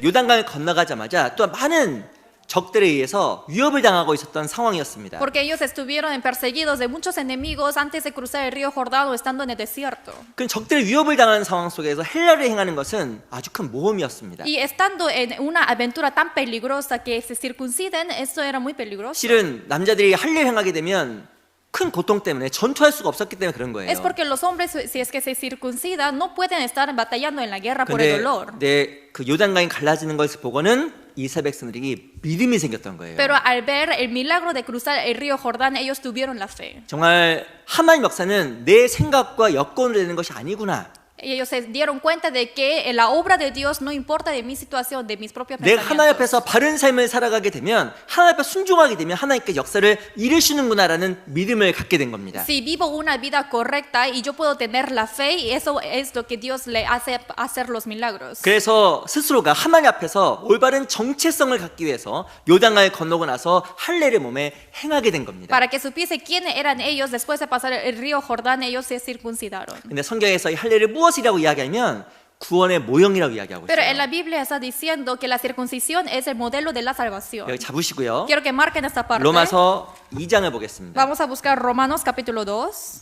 요단강을 건너가자마자 또 많은 적들에 의해서 위협을 당하고 있었던 상황이었습니다. Porque ellos estuvieron perseguidos de muchos enemigos antes de cruzar el río Jordán o estando en el desierto. 그 적들의 위협을 당하는 상황 속에서 헬라를 행하는 것은 아주 큰 모험이었습니다. Y estando en una aventura tan peligrosa que se circunciden, esto era muy peligroso. 실은 남자들이 할례를 행하게 되면 큰 고통 때문에 전투할 수가 없었기 때문에 그런 거예요. Es porque los hombres, si es que se circuncidan, no pueden estar batallando en la guerra por el dolor. 근데 그 요단강이 갈라지는 것을 보고는 이스라엘 백성들이 믿음이 생겼던 거예요. Pero al ver el milagro de cruzar el río Jordán, ellos tuvieron la fe. 정말 하나님 역사는 내 생각과 여건으로 되는 것이 아니구나. Y ellos se dieron cuenta de que la obra de Dios no importa de mi situación, de mis propios 내가 하나님 pensamientos. 앞에서 바른 삶을 살아가게 되면 하나님 앞에 순종하게 되면 하나님께 역사를 이루시는구나라는 믿음을 갖게 된 겁니다. Si vivo una vida correcta y yo puedo tener la fe, y eso es lo que Dios le hace hacer los milagros. 그래서 스스로가 하나님 앞에서 올바른 정체성을 갖기 위해서 요단강을 건너고 나서 할례를 몸에 행하게 된 겁니다. Para que supiese quiénes eran ellos, después de pasar el río Jordán, ellos se circuncidaron. 근데 성경에서 이 할례를 무엇이라고 이야기하면 구원의 모형이라고 이야기하고 Pero en 있어요. la Biblia está diciendo que la circuncisión es el modelo de la salvación. 여기 잡으시고요. Quiero que marquen esta parte. 로마서 2장을 보겠습니다. Vamos a buscar Romanos capítulo 2.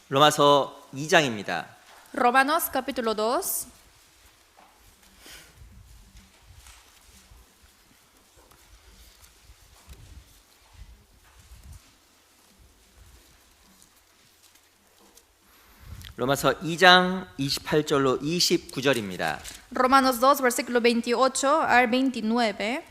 로마서 2장입니다. Romanos capítulo 2. 로마서 2장 28절로 29절입니다. Romanos 2, versículo 28 al 29.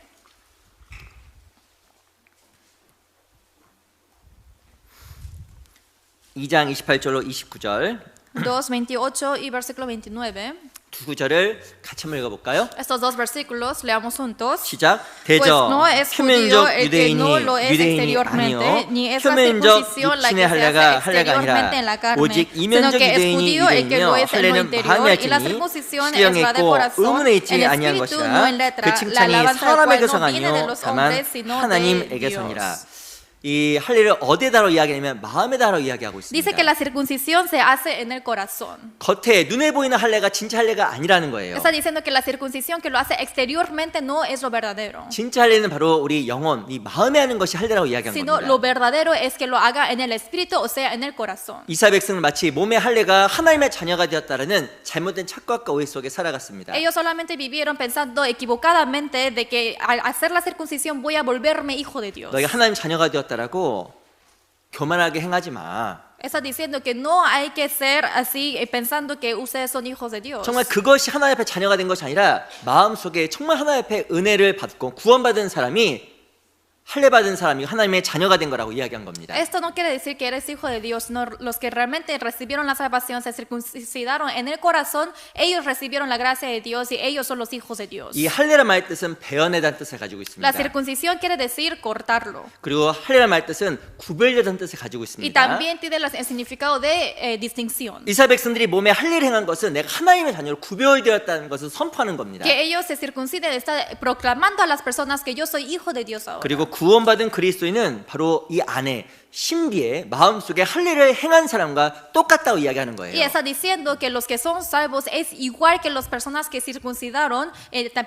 이 2장 28절로 29절 2, 28 y versículo 29. 두 구절을 같이 한번 읽어볼까요? Estos dos versículos leamos juntos. 시작. Pues 대저 no es 표면적 judío el que 유대인이 no lo es 유대인이 exteriormente, 아니요 ni es la 표면적 circuncisión la que 육신의 se 할례가 hace 할례가 exteriormente en 아니라 la carne, 오직 sino 이면적 que es 유대인이 judío el que 유대인이며 lo es en lo 할례는 interior, 마음에 y la 하시니 circuncisión es 시령에 la de 있고 corazón, 의문에 있지 el 아니한 espíritu, 것이라 no en letra, 그 la 칭찬이 alabanza del 사람에게서 cual no viene de 아니요 los 다만 hombres, sino de 하나님에게서니라. Dios. 이 할례를 어디에다로 이야기하냐면 마음에다로 이야기하고 있습니다. Dice que la circuncisión se hace en el corazón. 겉에 눈에 보이는 할례가 진짜 할례가 아니라는 거예요. Está diciendo que la circuncisión que lo hace exteriormente no es lo verdadero, 진짜 할례는 바로 우리 영혼, 이 마음에 하는 것이 할례라고 이야기한 sino 겁니다. lo verdadero es que lo haga en el espíritu, o sea, en el corazón. 이스라엘 백성은 마치 몸의 할례가 하나님의 자녀가 되었다라는 잘못된 착각과 오해 속에 살아갔습니다. Ellos solamente vivieron pensando equivocadamente de que al hacer la circuncisión voy a volverme hijo de Dios. 너희가 하나님 자녀가 되었다라고 교만하게 행하지 마. Está diciendo que no hay que ser así pensando que ustedes son hijos de Dios. 정말 그것이 하나님 앞에 자녀가 된 것이 아니라 마음속에 정말 하나님 앞에 은혜를 받고 구원받은 사람이 할례 받은 사람이 하나님의 자녀가 된 거라고 이야기한 겁니다. Esto no quiere decir que eres hijo de Dios, no, los que realmente recibieron la salvación, se circuncidaron en el corazón, ellos recibieron la gracia de Dios y ellos son los hijos de Dios. 이 할례란 말의 뜻은 베어내다는 뜻을 가지고 있습니다. La circuncisión quiere decir cortarlo. 그리고 할례란 말의 뜻은 구별되다는 뜻을 가지고 Y 있습니다. también tiene el significado de distinción. 이스라엘 백성들이 몸에 할례를 행한 것은 내가 하나님의 자녀로 구별되었다는 것을 선포하는 겁니다. Que ellos se circunciden, está proclamando a las personas que yo soy hijo de Dios ahora. 그리고 구원받은 그리스도인은 바로 이 안에 신비에 마음속에 할례를 행한 사람과 똑같다고 이야기하는 Y 거예요. está diciendo que los que son salvos es igual que las personas que circuncidaron,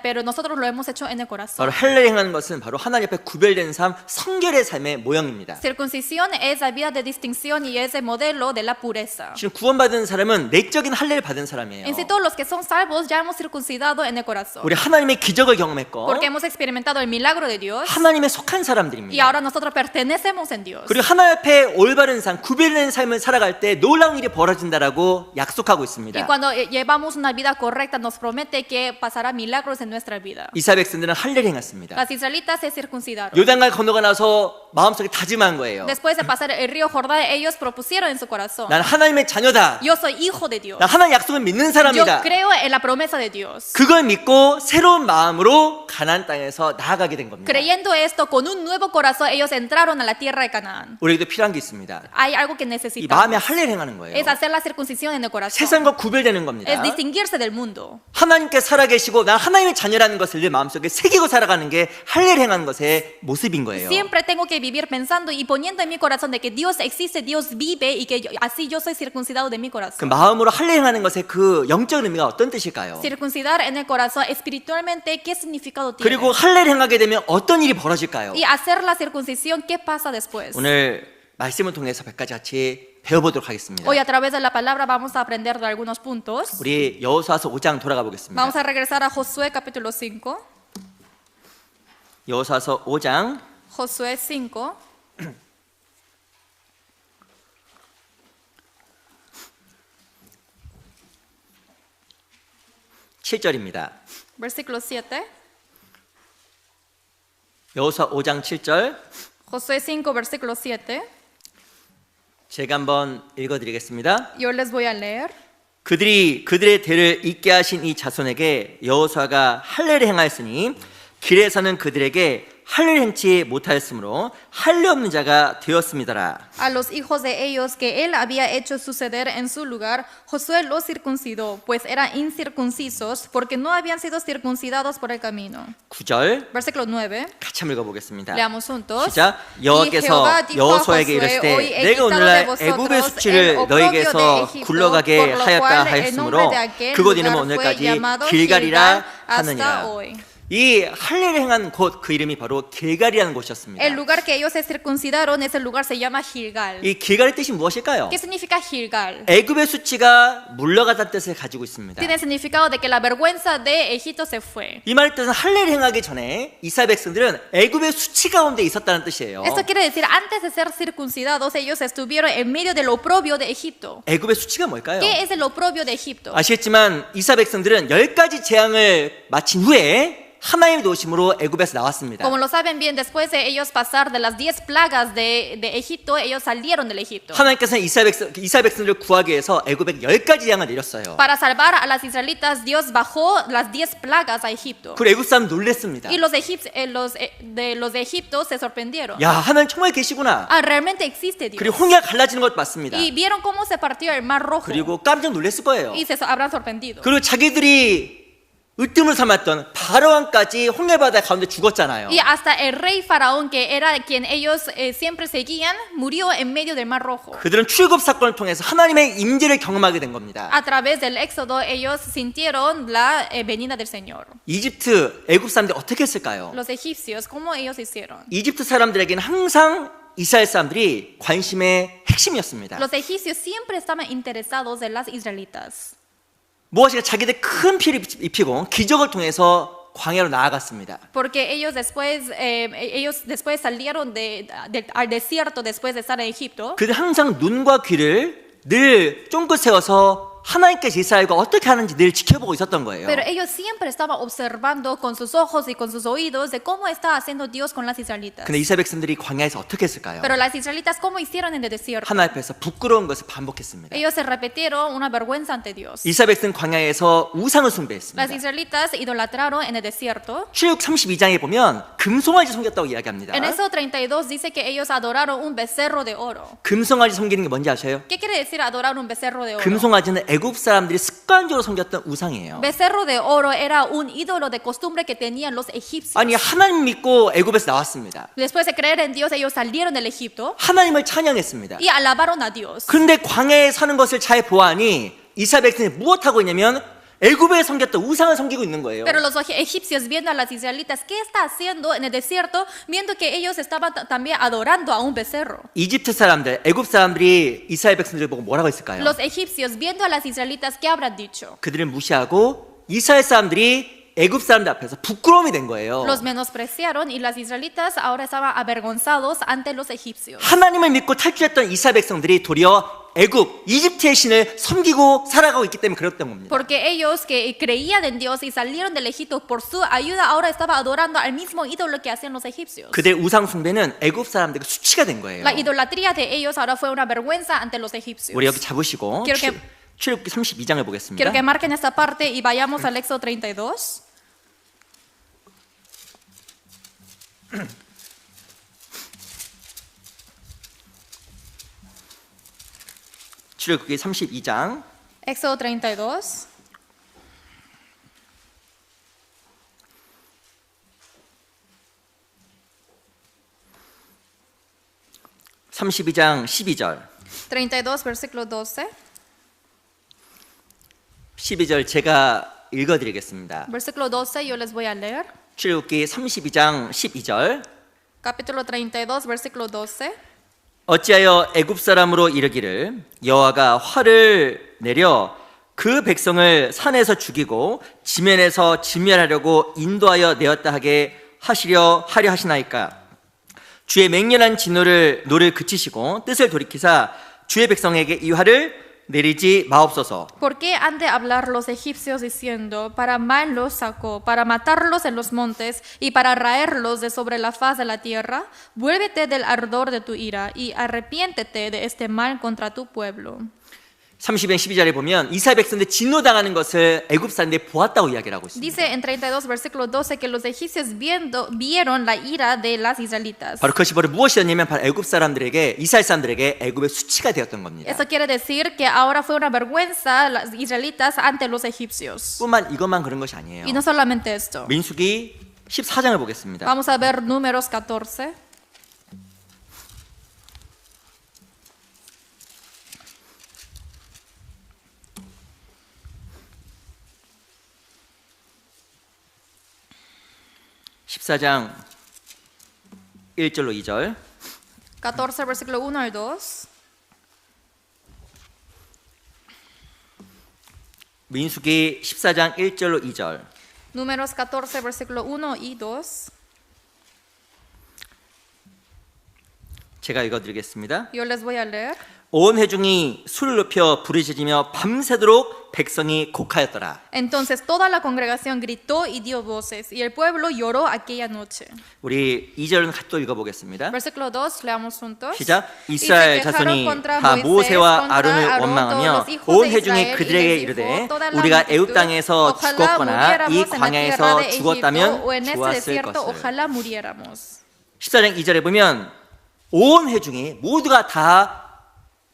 pero nosotros lo hemos hecho en el corazón. 바로 할례를 행하는 것은 바로 하나님 앞에 구별된 삶, 성결의 삶의 모형입니다. Circuncisión es la vida de distinción y es el modelo de la pureza. 지금 구원받은 사람은 내적인 할례를 받은 사람이에요. En sí, todos los que son salvos ya hemos circuncidado en el corazón. 우리 하나님의 기적을 경험했고 Porque hemos experimentado el milagro de Dios 하나님의 속한 y 사람들입니다. ahora nosotros pertenecemos en Dios. 그리고 하나님 앞에 올바른 삶, 구별된 삶을 살아갈 때 놀라운 일이 벌어진다라고 약속하고 Y 있습니다. cuando llevamos una vida correcta nos promete que pasará milagros en nuestra vida. 이스라엘 백성들은 할례를 행했습니다. Las israelitas se circuncidaron. 요단강을 건너가 나서 마음속에 다짐한 거예요. Después de pasar el río Jordán, ellos propusieron en su corazón: 난 하나님의 자녀다. yo soy hijo de Dios. 난 하나님 약속을 믿는 Yo 사람이다. creo en la promesa de Dios. 그걸 믿고 새로운 마음으로 가나안 땅에서 나아가게 된 겁니다. Creyendo esto con un nuevo corazón ellos entraron a la tierra de Canaán. 우리에게도 필요한 게 있습니다. Hay algo que 이 necesitamos. 마음에 할례를 행하는 거예요. Es hacer la circuncisión en el corazón. 세상과 구별되는 겁니다. Es distinguirse del mundo. 하나님께 살아계시고 난 하나님의 자녀라는 것을 내 마음속에 새기고 살아가는 게 할례를 행하는 것의 모습인 거예요. Siempre tengo que vivir pensando y poniendo en mi corazón de que Dios existe, Dios vive y que así yo soy circuncidado de mi 그 corazón. 마음으로 할례 행하는 것의 그 영적인 의미가 어떤 뜻일까요? Circuncidar en el corazón espiritualmente, ¿qué significado tiene? 그리고 할례를 행하게 되면 어떤 일이 벌어질까요? Y hacer la circuncisión, ¿qué pasa después? 오늘 말씀을 통해서 몇 가지 같이 배워보도록 하겠습니다. Hoy a través de la palabra vamos a aprender de algunos puntos. 우리 여호수아서 5장 돌아가 보겠습니다. Vamos a regresar a Josué capítulo 5. 여호수아서 5장 Josué 5. (7절입니다) Versículo 7. 여호수아 5장 7절 Josué 5, versículo 7. 제가 한번 읽어드리겠습니다. Yo les voy a leer. 그들이 그들의 대를 잇게 하신 이 자손에게 여호수아가 할례를 행하였으니 길에서는 그들에게 할례를 행치 못하였으므로 할례 없는 자가 되었음이더라. A los hijos de ellos que él había hecho suceder en su lugar, Josué los circuncidó, pues eran incircuncisos, porque no habían sido circuncidados por el camino. 9절 Versículo 9. 같이 한번 읽어보겠습니다. Leamos juntos. 시작. Y 여호와께서 Jehová dijo a 여호수아에게 Josué, 이르시되 hoy he 내가 quitado de 오늘날 vosotros 애굽의 el 수치를 oprobio 너희에게서 de Egipto, 굴러가게 por lo 하였다 cual el 하였으므로 nombre de aquel 그곳 이름은 lugar fue 오늘까지 llamado 길갈이라 Gilgal 하느니라. hasta hoy. 이 할례를 행한 곳 그 이름이 바로 길갈이라는 곳이었습니다. El lugar que ellos se circuncidaron, ese lugar se llama Gilgal. 이 길갈의 뜻이 무엇일까요? ¿Qué significa Gilgal? 애굽의 수치가 물러가다는 뜻을 가지고 있습니다. Tiene el significado de que la vergüenza de Egipto se fue. 이 말의 뜻은 할례를 행하기 전에 이스라엘 백성들은 애굽의 수치 가운데 있었다는 뜻이에요. Esto quiere decir, antes de ser circuncidados, ellos estuvieron en medio del oprobio de Egipto. 애굽의 수치가 뭘까요? ¿Qué es el oprobio de Egipto? 아시겠지만 이스라엘 백성들은 10가지 재앙을 마친 후에 하나님의 도우심으로 애굽에서 나왔습니다. Como lo saben bien, después de ellos pasar de las 10 plagas de Egipto, ellos salieron del Egipto. 하나님께서는 이스라엘 백성들을 구하기 위해서 애굽에 10가지 재앙을 내렸어요. Para salvar a las israelitas, Dios bajó las 10 plagas a Egipto. 그리고 애굽 사람 놀랬습니다. Y los de Egipto se sorprendieron. 야, 하나님 정말 계시구나. Ah, realmente existe Dios. 그리고 홍해가 갈라지는 것 봤습니다. Y vieron cómo se partió el mar rojo. 그리고 깜짝 놀랐을 거예요. Y se habrán sorprendido. 그리고 자기들이 으뜸을 삼았던 바로왕까지 홍해바다 가운데 죽었잖아요. Y hasta el rey faraón, que era quien ellos siempre seguían, murió en medio del mar rojo. 그들은 출애굽 사건을 통해서 하나님의 임재를 경험하게 된 겁니다. A través del éxodo ellos sintieron la venida del Señor. 이집트, 애굽 사람들이 어떻게 했을까요? Los egipcios, ¿cómo ellos hicieron? 이집트 사람들에게는 항상 이스라엘 사람들이 관심의 핵심이었습니다. Los egipcios siempre estaban interesados en las israelitas. 무엇인가 자기들 큰 피를 입히고 기적을 통해서 광야로 나아갔습니다. Porque ellos después salieron al desierto después de estar en Egipto. 그들 항상 눈과 귀를 늘 쫑긋 세워서 하나님께서 이스라엘과 어떻게 하는지 늘 지켜보고 있었던 거예요. Pero ellos siempre estaban observando con sus ojos y con sus oídos de cómo está haciendo Dios con las israelitas. 근데 이스라엘 백성들이 광야에서 어떻게 했을까요? Pero las israelitas, ¿cómo hicieron en el desierto? 하나님 앞에서 부끄러운 것을 반복했습니다. Ellos se repitieron una vergüenza ante Dios. 이스라엘 백성 광야에서 우상을 Las 숭배했습니다. israelitas idolatraron en el desierto. 출애굽 32장에 보면 금송아지 섬겼다고 이야기합니다. En eso 32 dice que ellos adoraron un becerro de oro. 금송아지 섬기는 게 뭔지 아세요? ¿Qué quiere decir adorar un becerro de oro? 금송아지는 애굽 사람들이 습관적으로 섬겼던 우상이에요. Becerro de oro era un ídolo de costumbre que tenían los egipcios. 아니 하나님 믿고 애굽에서 나왔습니다. Después de creer en Dios, ellos salieron del Egipto 하나님을 찬양했습니다. y alabaron a Dios. 그런데 광야에 사는 것을 잘 보아하니 이스라엘 백성이 무엇하고 있냐면 애굽에 섬겼던 우상을 섬기고 있는 거예요. Pero los egipcios viendo a las israelitas, ¿qué está haciendo en el desierto? Viendo que ellos estaban también adorando a un becerro. 이집트 사람들, 애굽 사람들이 이스라엘 백성들을 보고 뭐라고 했을까요? Los egipcios viendo a las israelitas, ¿qué habrán dicho? 그들을 무시하고 이스라엘 사람들이 애굽 사람들 앞에서 부끄러움이 된 거예요. Los menospreciaron y las israelitas ahora estaban avergonzados ante los egipcios. 하나님을 믿고 탈출했던 이스라엘 백성들이 도리어 애굽, 이집트의 신을 섬기고 살아가고 있기 때문에 그랬던 겁니다. Porque ellos que creían en Dios y salieron del Egipto por su ayuda ahora estaban adorando al mismo ídolo que hacían los egipcios. 그들의 우상 숭배는 애굽 사람들에게 수치가 된 거예요. La idolatría de ellos ahora fue una vergüenza ante los egipcios. 우리 여기 잡으시고 Quiero que- 출애굽기 32장을 보겠습니다. Quiero que marquen esta parte y vayamos al Éxodo 32. 출애굽기 32장 Éxodo 32. 32장 12절. 32, versículo 12. 12절 제가 읽어드리겠습니다. Versículo 12 yo les voy a leer. 출애굽기 32장 12절. Capítulo 32, versículo 12. 어찌하여 애굽 사람으로 이르기를 여호와가 화를 내려 그 백성을 산에서 죽이고 지면에서 진멸하려고 인도하여 내었다 하게 하려 하시나이까. 주의 맹렬한 진노를 그치시고 뜻을 돌이키사 주의 백성에게 이 화를 내리지 마옵소서. ¿Por qué han de hablar los egipcios diciendo, para mal los sacó, para matarlos en los montes y para raerlos de sobre la faz de la tierra? Vuélvete del ardor de tu ira y arrepiéntete de este mal contra tu pueblo. 30장 12절에 보면 이스라엘 백성들 진노당하는 것을 애굽 사람들이 보았다고 이야기를 하고 있습니다. Dice en 32, versículo 12, que los egipcios vieron la ira de las israelitas. 바로 그것이 바로 무엇이었냐면 바로 애굽 사람들에게 이스라엘 사람들에게 애굽의 수치가 되었던 겁니다. Eso quiere decir que ahora fue una vergüenza las israelitas ante los egipcios. 이것만 그런 것이 아니에요. Y no solamente esto. 민수기 14장을 보겠습니다. Vamos a ver Números 14. (14장) 1절로 2절. 14, versículo 1 al 2. 민수기 14장 1절로 2절. Números 14, versículo 1 y 2. 제가 읽어드리겠습니다. Yo les voy a leer. 온 회중이 술을 높여 부르짖으며 밤새도록 백성이 곡하였더라. Entonces toda la congregación gritó y dio voces, y el pueblo lloró aquella noche. 우리 2절은 또 읽어보겠습니다. Versículo 2, leamos juntos. 시작. Y 이스라엘 se quejaron 자손이 contra 다 Moisés, 모세와 contra 아론을 Aarón, 원망하며 todos los hijos 온 de 회중이 Israel, 그들에게 y les 이르되 dijo, toda la 우리가 multitud, 애굽 땅에서 ojalá 죽었거나 이 muriéramos en la tierra 광야에서 de Egipto, 죽었다면 o en este 좋았을 desierto, 것을. ojalá muriéramos. 14장 2절에 보면 온 회중이 모두가 다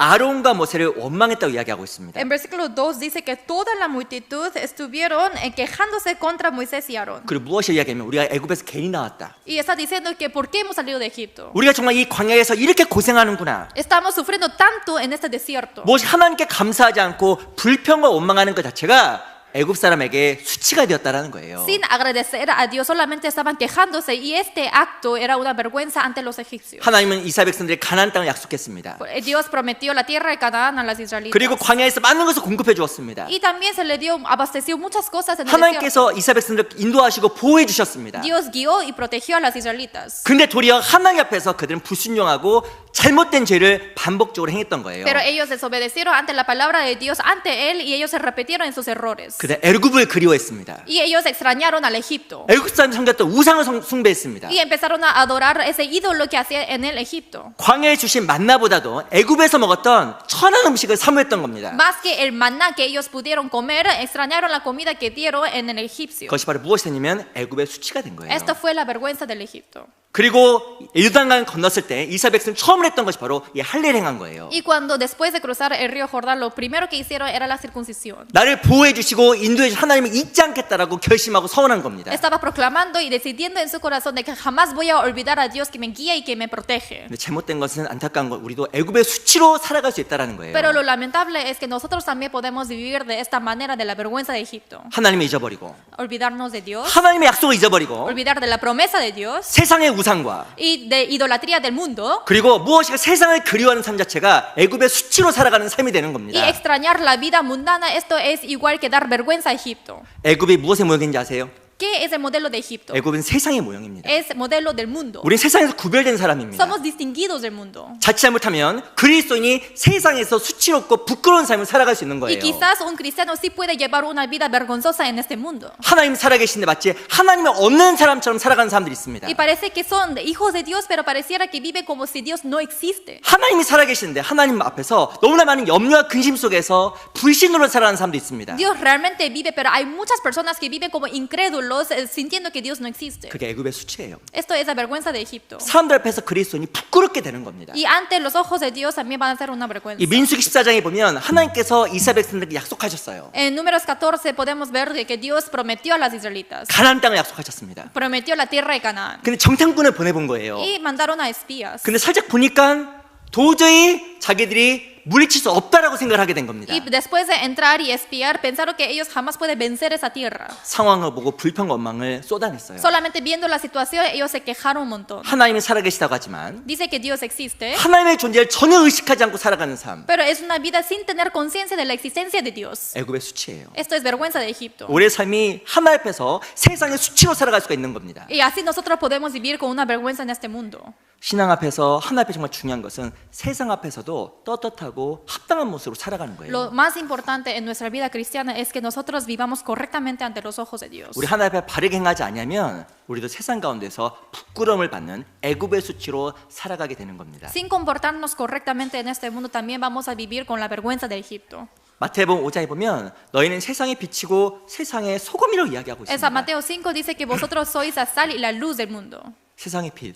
아론과 모세를 원망했다고 이야기하고 있습니다. En versículo 2 dice que toda la multitud estuvieron quejándose contra Moisés y Aarón. 그리고 무엇을 이야기하면 우리가 애굽에서 괜히 나왔다. Y está diciendo que ¿por qué hemos salido de Egipto? 우리가 정말 이 광야에서 이렇게 고생하는구나. Estamos sufriendo tanto en este desierto. 무엇이 하나님께 감사하지 않고 불평과 원망하는 것 자체가 애굽 사람에게 수치가 되었다라는 거예요. Sin agradecer a Dios, solamente estaban quejándose y este acto era una vergüenza ante los egipcios. 하나님은 이스라엘 백성들에게 가나안 땅을 약속했습니다. Dios prometió la tierra de Canaán a las israelitas. 그리고 광야에서 많은 것을 공급해 주었습니다. Y también se le abasteció muchas cosas en el 하나님께서 desierto. 이스라엘 백성들을 인도하시고 보호해 주셨습니다. Dios guió y protegió a las israelitas. 근데 도리어 하나님 앞에서 그들은 불순종하고 잘못된 죄를 반복적으로 행했던 거예요. Pero ellos desobedecieron ante la palabra de Dios, ante Él, y ellos se repitieron en sus errores. 그들 애굽을 그리워했습니다. Y ellos extrañaron al Egipto. 애굽 사람이 섬겼던 우상을 숭배했습니다. Y empezaron a adorar ese ídolo que hacía en el Egipto. 광야에 주신 만나보다도 애굽에서 먹었던 천한 음식을 사모했던 겁니다. Más que el maná que ellos pudieron comer, extrañaron la comida que dieron en el egipcio. 그것이 바로 무엇이냐면 애굽의 수치가 된 거예요. Esto fue la vergüenza del Egipto. 그리고 요단강 건넜을 때 이스라엘 백성 처음으로 했던 것이 바로 이 할례를 행한 거예요. Y cuando después de cruzar el río Jordán, lo primero que hicieron era la circuncisión. 나를 보호해 주시고 인도해 주신 하나님을 잊지 않겠다라고 결심하고 서원한 겁니다. Estaba proclamando y decidiendo en su corazón de que jamás voy a olvidar a Dios que me guía y que me protege. 근데 잘못된 것은 안타까운 것 우리도 애굽의 수치로 살아갈 수 있다라는 거예요. Pero lo lamentable es que nosotros también podemos vivir de esta manera de la vergüenza de Egipto. 하나님을 잊어버리고 Olvidarnos de Dios, 하나님의 약속을 잊어버리고 olvidar de la promesa de Dios 세상의 우상과 y de idolatría del mundo. 그리고 무엇인가 세상을 그리워하는 삶 자체가 애굽의 수치로 살아가는 삶이 되는 Y 겁니다. extrañar la vida mundana, esto es igual que dar vergüenza a Egipto. 애굽이 무엇의 모형인지 아세요? ¿Qué es el modelo de Egipto? 애굽은 세상의 모형입니다. Es modelo del mundo. 우리는 세상에서 구별된 사람입니다. Somos distinguidos del mundo. 자칫 잘못하면 그리스도인이 세상에서 수치롭고 부끄러운 삶을 살아갈 수 있는 Y 거예요. quizás un cristiano sí puede llevar una vida vergonzosa en este mundo. 하나님 살아계신데 마치 하나님이 없는 사람처럼 살아가는 사람들이 있습니다. Y parece que son hijos de Dios, pero pareciera que viven como si Dios no existe. 하나님이 살아계시는데 하나님 앞에서 너무나 많은 염려와 근심 속에서 불신으로 살아가는 사람도 있습니다. Dios realmente vive, pero hay muchas personas que viven como incrédulos ídolos sintiendo que Dios no existe. 그게 애굽의 수치예요. Esto es la vergüenza de Egipto. 사람들 앞에서 그리스도인이 부끄럽게 되는 겁니다. Y ante los ojos de Dios también van a ser una vergüenza. 이 민수기 14장에 보면 하나님께서 이스라엘 백성들에게 약속하셨어요. En Números 14 podemos ver que Dios prometió a las israelitas, 가나안 땅을 약속하셨습니다. prometió la tierra de Canaán. 근데 정탐꾼을 보내본 거예요. Y mandaron a espías. 근데 살짝 보니까 도저히 자기들이 물리칠 수 없다라고 생각을 하게 된 겁니다. Y después de entrar y espiar, pensaron que ellos jamás pueden vencer esa tierra. 상황을 보고 불평과 원망을 쏟아냈어요. Solamente viendo la situación, ellos se quejaron un montón. 하나님이 살아계시다고 하지만 Dice que Dios existe, 하나님의 존재를 전혀 의식하지 않고 살아가는 삶, pero es una vida sin tener conciencia de la existencia de Dios. 애굽의 수치예요. Esto es vergüenza de Egipto. 우리의 삶이 하나님 앞에서 세상의 수치로 살아갈 수가 있는 겁니다. Y así nosotros podemos vivir con una vergüenza en este mundo. 신앙 앞에서 하나님 앞에 정말 중요한 것은 세상 앞에서도 떳떳하고 합당한 모습으로 살아가는 거예요. Lo más importante en nuestra vida cristiana es que nosotros vivamos correctamente ante los ojos de Dios. 우리 하나님 앞에 바르게 행하지 않으면 우리도 세상 가운데서 부끄러움을 받는 애굽의 수치로 살아가게 되는 겁니다. Sin comportarnos correctamente en este mundo, también vamos a vivir con la vergüenza de Egipto. 마태복음 5장에 보면 너희는 세상의 빛이고 세상의 소금이라고 이야기하고 Esa 있습니다. Mateo 5 dice que vosotros sois la sal y la luz del mundo. 세상의 빛.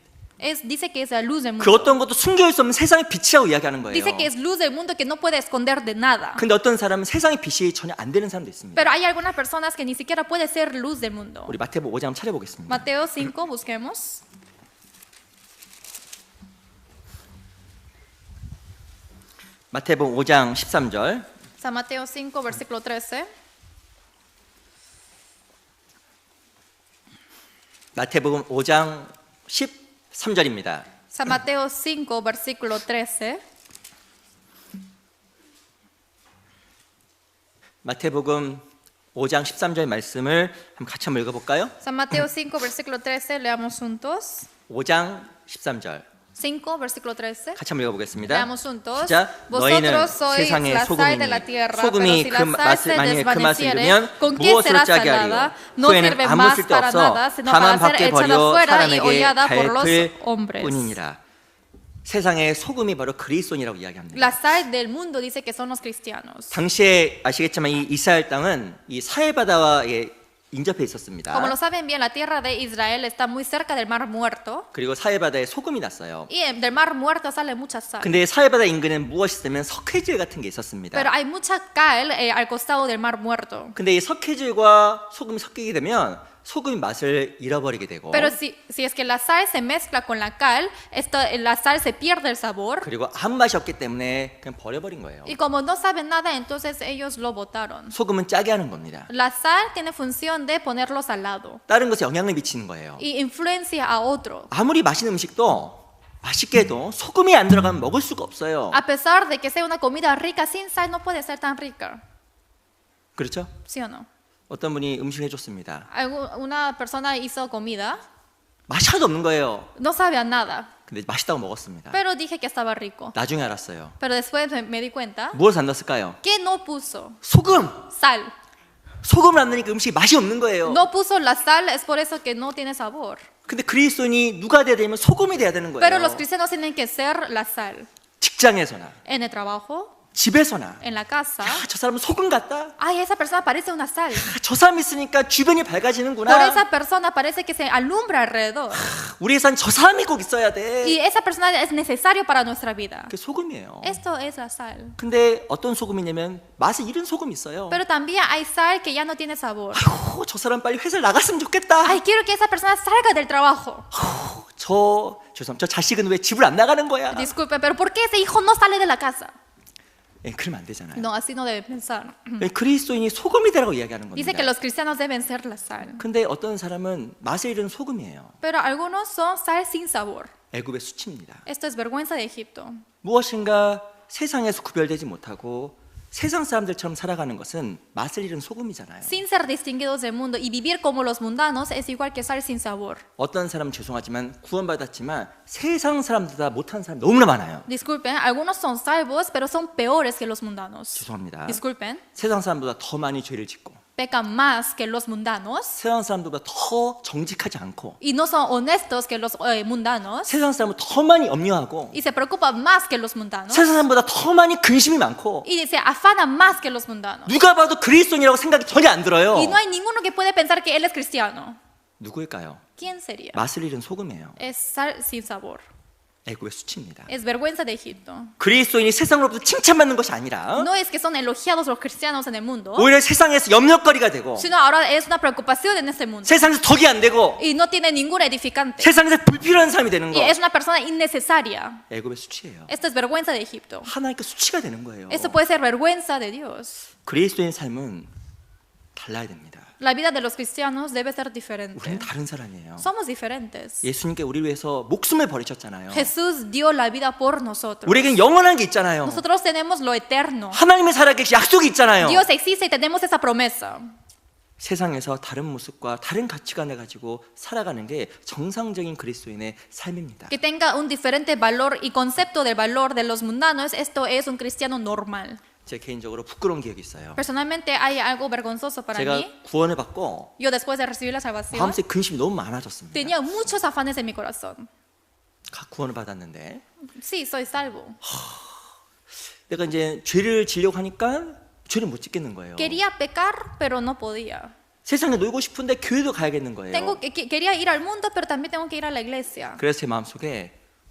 Dice que es la luz del 그 mundo. 어떤 것도 숨겨질 수 없는 세상의 빛이라고 이야기하는 거예요. Dice que es luz del mundo que no puede esconder de nada. 근데 어떤 사람은 세상의 빛이 전혀 안 되는 사람도 있습니다. Pero hay algunas personas que ni siquiera puede ser luz del mundo. 우리 마태복음 5장 한번 찾아보겠습니다. Mateo 5, busquemos. 마태복음 5장 13절. San Mateo 5, versículo 13. 마태복음 5장 13절입니다. San Mateo 5, versículo 13. 마태복음 5장 13절 말씀을 같이 한번 읽어볼까요? San Mateo 5, versículo 13, leamos juntos. 5장 13절 5, versículo 13. 같이 한번 읽어보겠습니다. Leamos juntos. 시작. 너희는 Vosotros sois 세상의 la sal de la 소금이니 tierra, pero 소금이 si 그 la sal 맛을 se 만약에 그 맛을 desvaneciere, 잃으면 ¿con qué 무엇으로 será 짜게 salada? 하리요? No 후에는 sirve 아무 más 쓸데 para 없어 nada, sino 다만 para ser 밖에 echada 버려 fuera y 사람에게 hollada por los 밟을 hombres. 뿐이니라. 세상의 소금이 바로 그리스도인이라고 이야기합니다. La sal del mundo dice que son los cristianos. 당시에 아시겠지만 이 이스라엘 땅은 이 사해바다와 인접해 있었습니다. Como lo saben bien, la tierra de Israel está muy cerca del Mar Muerto. 그리고 사해바다에 소금이 났어요. Y del Mar Muerto sale mucha sal. 근데 사해바다 인근에는 무엇이 있으면 석회질 같은 게 있었습니다. Pero hay mucha cal al costado del Mar Muerto. 근데 이 석회질과 소금이 섞이게 되면 소금이 맛을 잃어버리게 되고 Pero si es que la sal se mezcla con la cal, la sal se pierde el sabor. 그리고 아무 맛이 없기 때문에 그냥 버려버린 거예요. Y como no saben nada, entonces ellos lo botaron. 소금은 짜게 하는 겁니다. La sal tiene función de ponerlo salado 다른 것에 영향을 미치는 거예요. y influencia a otro. 아무리 맛있는 음식도 맛있게 해도 소금이 안 들어가면 먹을 수가 없어요. A pesar de que sea una comida rica, sin sal no puede ser tan rica. 그렇죠? ¿Sí o no? 어떤 분이 음식 해줬습니다. Una persona hizo comida, 맛이 하나도 없는 거예요. no sabe a nada, 근데 맛있다고 먹었습니다. pero dije que estaba rico. 나중에 알았어요. Pero después me di cuenta 무엇을 안 넣었을까요? que no puso 소금! sal. 소금을 안 넣으니까 음식이 맛이 없는 거예요. No puso la sal, es por eso que no tiene sabor. 근데 그리스도인이 누가 돼야 되면 소금이 돼야 되는 Pero los 거예요. cristianos tienen que ser la sal. 직장에서나 En el trabajo, 집에서나 en la casa. 저 사람은 소금 같다. Ay, esa persona parece una sal. 저 사람 있으니까 주변이 Por 밝아지는구나. esa persona parece que se alumbra alrededor. 우리 회사는 저 사람이 꼭 있어야 돼. Y esa persona es necesario para nuestra vida. 그게 소금이에요. Esto es la sal. 근데 어떤 소금이냐면 맛을 잃은 소금이 있어요. Pero también hay sal que ya no tiene sabor. 아이고, 저 사람 빨리 회사를 나갔으면 좋겠다. Ay, quiero que esa persona salga del trabajo. 저 자식은 왜 집을 안 나가는 거야? Disculpe, pero ¿por qué ese hijo no sale de la casa? 예, 그러면 안 되잖아요. No, así no debe pensar. 그리스도인이 소금이 되라고 이야기하는 겁니다. Dice que los cristianos deben ser la sal. 근데 어떤 사람은 맛을 잃은 소금이에요. Pero algunos son sal sin sabor. 애굽의 수치입니다. Esto es vergüenza de Egipto. 무엇인가 세상에서 구별되지 못하고 세상 사람들처럼 살아가는 것은 맛을 잃은 소금이잖아요. Sin ser distinguidos del mundo y vivir como los mundanos es igual que sal sin sabor. 어떤 사람은 죄송하지만 구원받았지만 세상 사람들보다 못한 사람 너무나 많아요. Disculpen, algunos son salvos, pero son peores que los mundanos. 죄송합니다. Disculpen, 세상 사람보다 더 많이 죄를 짓고 pecan más que los mundanos 세상 사람들보다 더 정직하지 않고 y no son honestos que los mundanos 세상 사람은 더 많이 염려하고 y se preocupan más que los mundanos 세상 사람보다 더 많이 근심이 많고 y se afanan más que los mundanos. 누가 봐도 그리스도인이라고 생각이 전혀 안 들어요. Y no hay ninguno que puede pensar que él es cristiano. 누구일까요? ¿Quién sería? 맛을 잃은 소금이에요. Es sal sin sabor. 애굽의 수치입니다. Es vergüenza de Egipto. 그리스도인이 세상으로부터 칭찬받는 것이 아니라 No es que son elogiados los cristianos en el mundo, 오히려 세상에서 염려거리가 되고 sino ahora es una preocupación en este mundo. 세상에서 덕이 안 되고 Y no tiene ningún edificante. 세상에서 불필요한 사람이 되는 Y 거. es una persona innecesaria. 애굽의 수치예요. Esto es vergüenza de Egipto. 하나님께 수치가 되는 거예요. Esto puede ser vergüenza de Dios. 그리스도인 삶은 달라야 됩니다. La vida de los cristianos debe ser 우리는 diferente. 다른 사람이에요. Somos diferentes. 예수님께 우리 위해서 목숨을 버리셨잖아요. Jesús dio la vida por nosotros. 우리에겐 영원한 게 있잖아요. Nosotros tenemos lo eterno. 하나님의 살아계신 약속이 있잖아요. Dios existe y tenemos esa promesa. 세상에서 다른 모습과 다른 가치관을 가지고 살아가는 게 정상적인 그리스도인의 삶입니다. Que tenga un diferente valor y concepto del valor de los mundanos, esto es un cristiano normal. 제 개인적으로 부끄러운 기억이 있어요. Personalmente hay algo vergonzoso para 제가 mí. 구원을 받고 Yo después de recibir la salvación 마음속에 근심이 너무 많아졌습니다. tenía muchos afanes en mi corazón. 구원을 받았는데 Sí, soy salvo. 내가 이제 죄를 지려고 하니까 죄를 못 짓겠는 거예요. Quería pecar, pero no podía. 세상에 놀고 싶은데 교회도 가야겠는 거예요. Quería ir al mundo, pero también tengo que ir a la iglesia. 그래서 제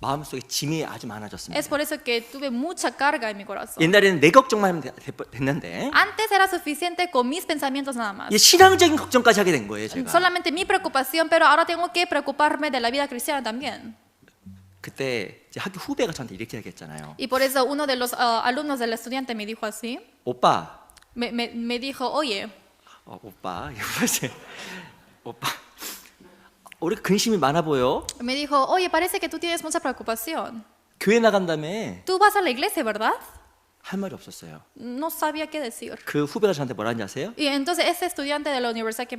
마음속에 짐이 아주 많아졌습니다. Es por eso que tuve mucha carga en mi corazón. 옛날에는 내 걱정만 하면 됐는데 Antes era suficiente con mis pensamientos nada más. 이 신앙적인 걱정까지 하게 된 거예요, 제가. Solamente mi preocupación, pero ahora tengo que preocuparme de la vida cristiana también. 그때 이제 학교 후배가 저한테 이렇게 얘기했잖아요. Y por eso uno de los alumnos del estudiante me dijo así, 오빠, me dijo, oye, 오빠, 오빠, 우리 근심이 많아 보여. me dijo, oye, parece que tú tienes mucha preocupación. 교회 나간 다음에 Tú vas a la iglesia, ¿verdad? 할 말이 없었어요. No sabía qué decir. 그 후배가 저한테 뭐라는지 아세요? Y entonces ese estudiante de la universidad que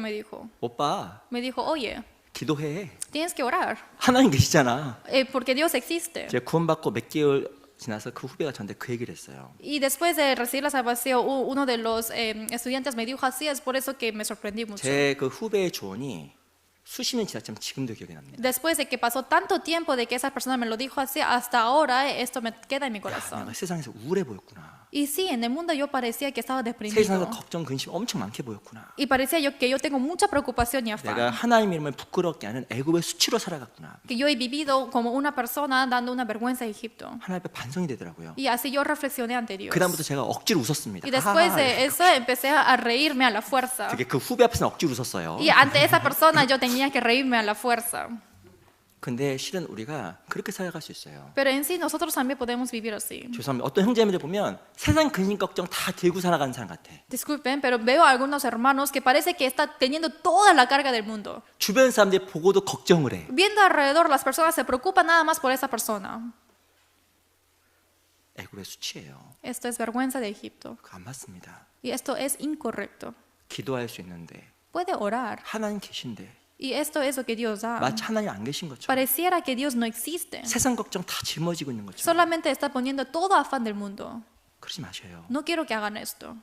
오빠, me dijo, oye, 기도해. tienes que orar, 하나님 계시잖아. porque Dios existe. 제가 구원받고 몇 개월 지나서 그 후배가 저한테 그 얘기를 했어요. Y después de recibir la salvación, uno de los estudiantes me dijo así, es por eso que me sorprendí mucho. 제 그 후배의 조언이 수십 년 지났지만 지금도 기억이 납니다. Después de que pasó tanto tiempo de que esa persona me lo dijo así, hasta ahora esto me queda en mi 야, corazón. 내가 세상에서 우울해 보였구나. Y sí, en el mundo yo parecía que estaba 세상에서 deprimido. 걱정, 근심 엄청 많게 보였구나. Y parecía que yo tengo mucha preocupación y 내가 afán. 하나님 이름을 부끄럽게 하는 애굽의 수치로 살아갔구나. Que yo he vivido como una persona dando una vergüenza a Egipto. 하나님 앞에 반성이 되더라고요. Y así yo reflexioné ante Dios. 그 다음부터 제가 억지로 웃었습니다. Y después de eso empecé a reírme a la fuerza. 되게 그 후배 앞에서 억지로 웃었어요. Y ante esa persona yo tenía que reírme a la fuerza. 근데 실은 우리가 그렇게 살아갈 수 있어요. Pero en sí nosotros también podemos vivir así. 죄송합니다. 어떤 형제님들 보면 세상 근심 걱정 다 들고 살아가는 사람 같아. Disculpen, pero veo a algunos hermanos que parece que está teniendo toda la carga del mundo. 주변 사람들이 보고도 걱정을 해. Viendo alrededor, las personas se preocupan nada más por esa persona. 애굽의 수치예요. Esto es vergüenza de Egipto. 그거 안 맞습니다. Y esto es incorrecto. 기도할 수 있는데 Puede orar. 하나님 계신데 Y esto es lo que Dios da. 마치 하나님 안 계신 것처럼 Pareciera que Dios no existe. 세상 걱정 다 짊어지고 있는 것처럼 Solamente está poniendo todo afán del mundo. 그러지 마셔요. No quiero que hagan esto.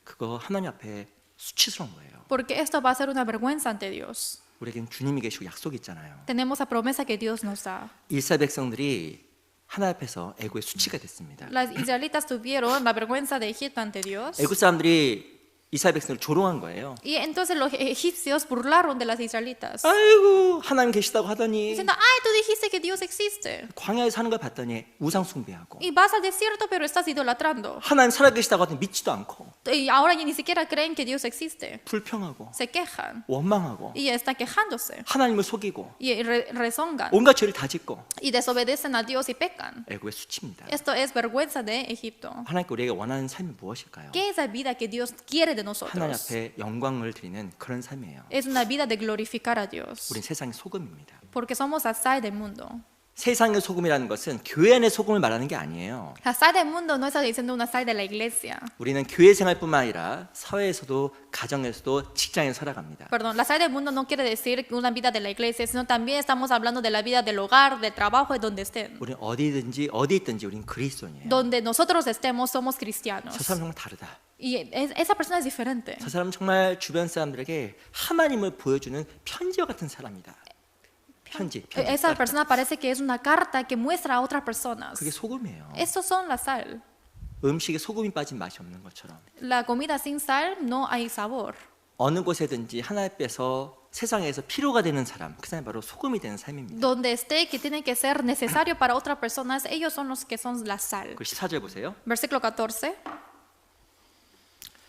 그거 하나님 앞에 수치스러운 거예요. Porque esto va a ser una vergüenza ante Dios. 우리에겐 주님이 계시고 약속이 있잖아요. Tenemos la promesa que Dios nos da. 이스라엘 백성들이 하나님 앞에서 애굽의 수치가 됐습니다. Las israelitas tuvieron la vergüenza de Egipto ante Dios. 애굽 사람들이 이스라엘 백성을 조롱한 거예요. Y entonces los egipcios burlaron de las israelitas. 아이고 하나님 계시다고 하더니 Diciendo, ay, tú dijiste que Dios existe. 광야에 사는 걸 봤더니 우상 숭배하고 Y vas al desierto, pero estás idolatrando. 하나님 살아계시다고 하더니 믿지도 않고 Y ahora ya ni siquiera creen que Dios existe. 불평하고 Se quejan. 원망하고 Y están quejándose. 하나님을 속이고 Y rezongan. 온갖 죄를 다 짓고 Y desobedecen a Dios y pecan. 애굽의 수치입니다. Esto es vergüenza de Egipto. 하나님께 우리에게 원하는 삶이 무엇일까요? ¿Qué es la vida que Dios quiere de 하나님 nosotros? 앞에 영광을 드리는 그런 삶이에요. Es una vida de glorificar a Dios. 우린 세상의 소금입니다. Porque somos la sal del mundo. 세상의 소금이라는 것은 교회 안의 소금을 말하는 게 아니에요. La sal del mundo no está diciendo una sal de la iglesia. 우리는 교회 생활뿐만 아니라 사회에서도 가정에서도 직장에서 살아갑니다. Perdón, la sal del mundo no quiere decir una vida de la iglesia, sino también estamos hablando de la vida del hogar, del trabajo, de donde estén. 우리는 어디 있든지 우린 그리스도인이에요. Donde nosotros estemos, somos 저 cristianos. 사람 정말 다르다. Y esa persona es diferente. 저 사람은 정말 주변 사람들에게 하나님을 보여주는 편지와 같은 사람이다. 편지. Esa persona parece que es una carta que muestra a otras personas. 그게 소금이에요. Estos son la sal. 음식에 소금이 빠진 맛이 없는 것처럼 La comida sin sal no hay sabor. 어느 곳에든지 하나 빼서 세상에서 필요가 되는 사람, 그 사람이 바로 소금이 되는 삶입니다. Donde esté que tiene que ser necesario para otras personas, ellos son los que son la sal. 그 14절 보세요. Versículo 14.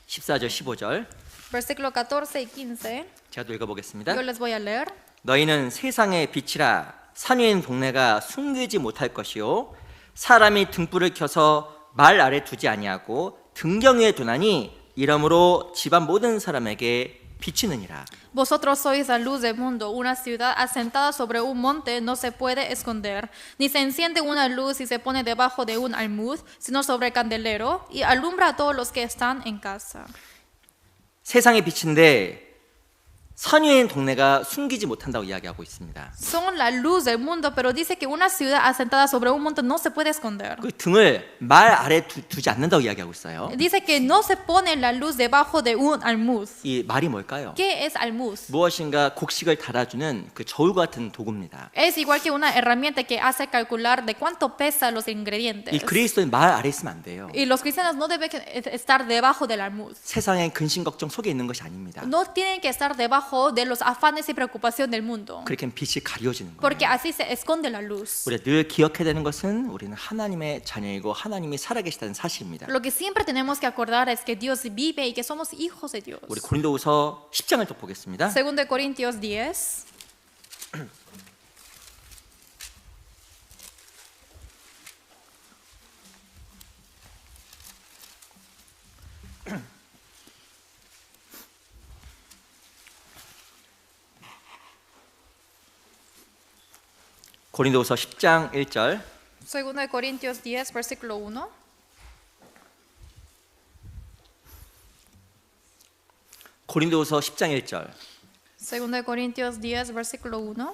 14절, 15절. Versículo 14 y 15. 제가 또 읽어보겠습니다. Yo les voy a leer. 너희는 세상의 빛이라 산 위에 있는 동네가 숨기지 못할 것이요 사람이 등불을 켜서 말 아래 두지 아니하고 등경 위에 두나니 이러므로 집안 모든 사람에게 비치느니라. Vosotros sois la luz del mundo. Una ciudad asentada sobre un monte no se puede esconder, ni se enciende una luz y se pone debajo de un almud, sino sobre el candelero y alumbra a todos los que están en casa. 세상의 빛인데 산 위에 있는 동네가 숨기지 못한다고 이야기하고 있습니다. Son la luz del mundo, pero dice que una ciudad asentada sobre un monte no se puede esconder. 그 등을 말 아래 두지 않는다고 이야기하고 있어요. Dice que no se pone la luz debajo de un almud. 이 말이 뭘까요? ¿Qué es almud? 무엇인가 곡식을 달아주는 그 저울 같은 도구입니다. Es igual que una herramienta que hace calcular de cuánto pesan los 이 ingredientes. 그리스도인 말 아래 있으면 안 돼요. Y los cristianos no deben estar debajo del almud. 세상의 근심 걱정 속에 있는 것이 아닙니다. No tienen que estar debajo de los afanes y preocupación del mundo. 그렇게 하면 빛이 가려지는 거예요. Porque así se esconde la luz. 우리가 늘 기억해야 되는 것은 우리는 하나님의 자녀이고 하나님이 살아계시다는 사실입니다. Lo que siempre tenemos que acordar es que Dios vive y que somos hijos de Dios. 우리 고린도후서 10장을 또 보겠습니다. 2 Corintios 10. 고린도후서 10장 1절 2 Corintios 10, versículo 1. 고린도후서 10장 1절 2 Corintios 10, versículo 1.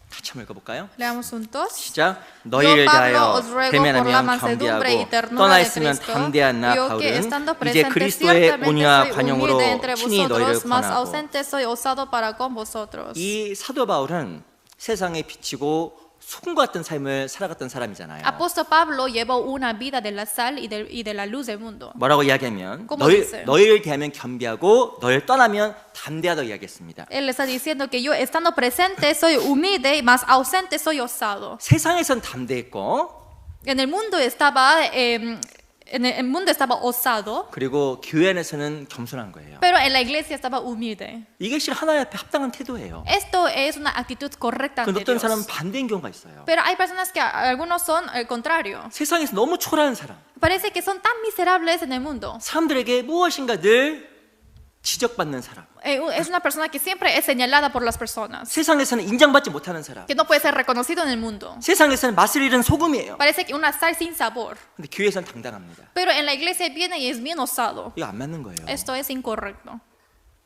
같이 한번 읽어볼까요? Leamos juntos. 시작. 너희를 Yo, Pablo, 대하여 os ruego por la 대면하면 mansedumbre y 겸비하고 ternura 떠나 de 있으면 Cristo. 담대한 나 Yo que 바울은 estando 이제 presente 그리스도의 ciertamente 온유와 soy 관용으로 humilde entre 친히 너희를 vosotros, mas 권하고 ausente soy osado para con vosotros. 이 사도 바울은 세상에 비치고 소금 같은 삶을 살아갔던 사람이잖아요. Apóstol Pablo llevó una vida de la sal y de la luz del mundo. 뭐라고 이야기하면 ¿Cómo dice? 너희를 대하면 겸비하고 너희를 떠나면 담대하다고 이야기했습니다. Él está diciendo que yo estando presente soy humilde, mas ausente soy osado. 세상에선 담대했고 En el mundo estaba osado, 그리고 교회 안에서는 겸손한 거예요. pero en la iglesia estaba humilde. 이게 실 하나님 앞에 합당한 태도예요. Esto es una actitud correcta 근데 ante 어떤 사람은 Dios. 반대인 경우가 있어요. Pero hay personas que algunos son el contrario. 세상에서 너무 초라한 사람, Parece que son tan miserables en el mundo. 사람들에게 무엇인가 늘 지적받는 사람, Es una persona que siempre es señalada por las personas, 세상에서는 인정받지 못하는 사람, que no puede ser reconocido en el mundo. 세상에서는 맛을 잃은 소금이에요. Parece que una sal sin sabor. 근데 교회에서는 당당합니다. Pero en la iglesia viene y es bien osado. 이거 안 맞는 거예요. Esto es incorrecto.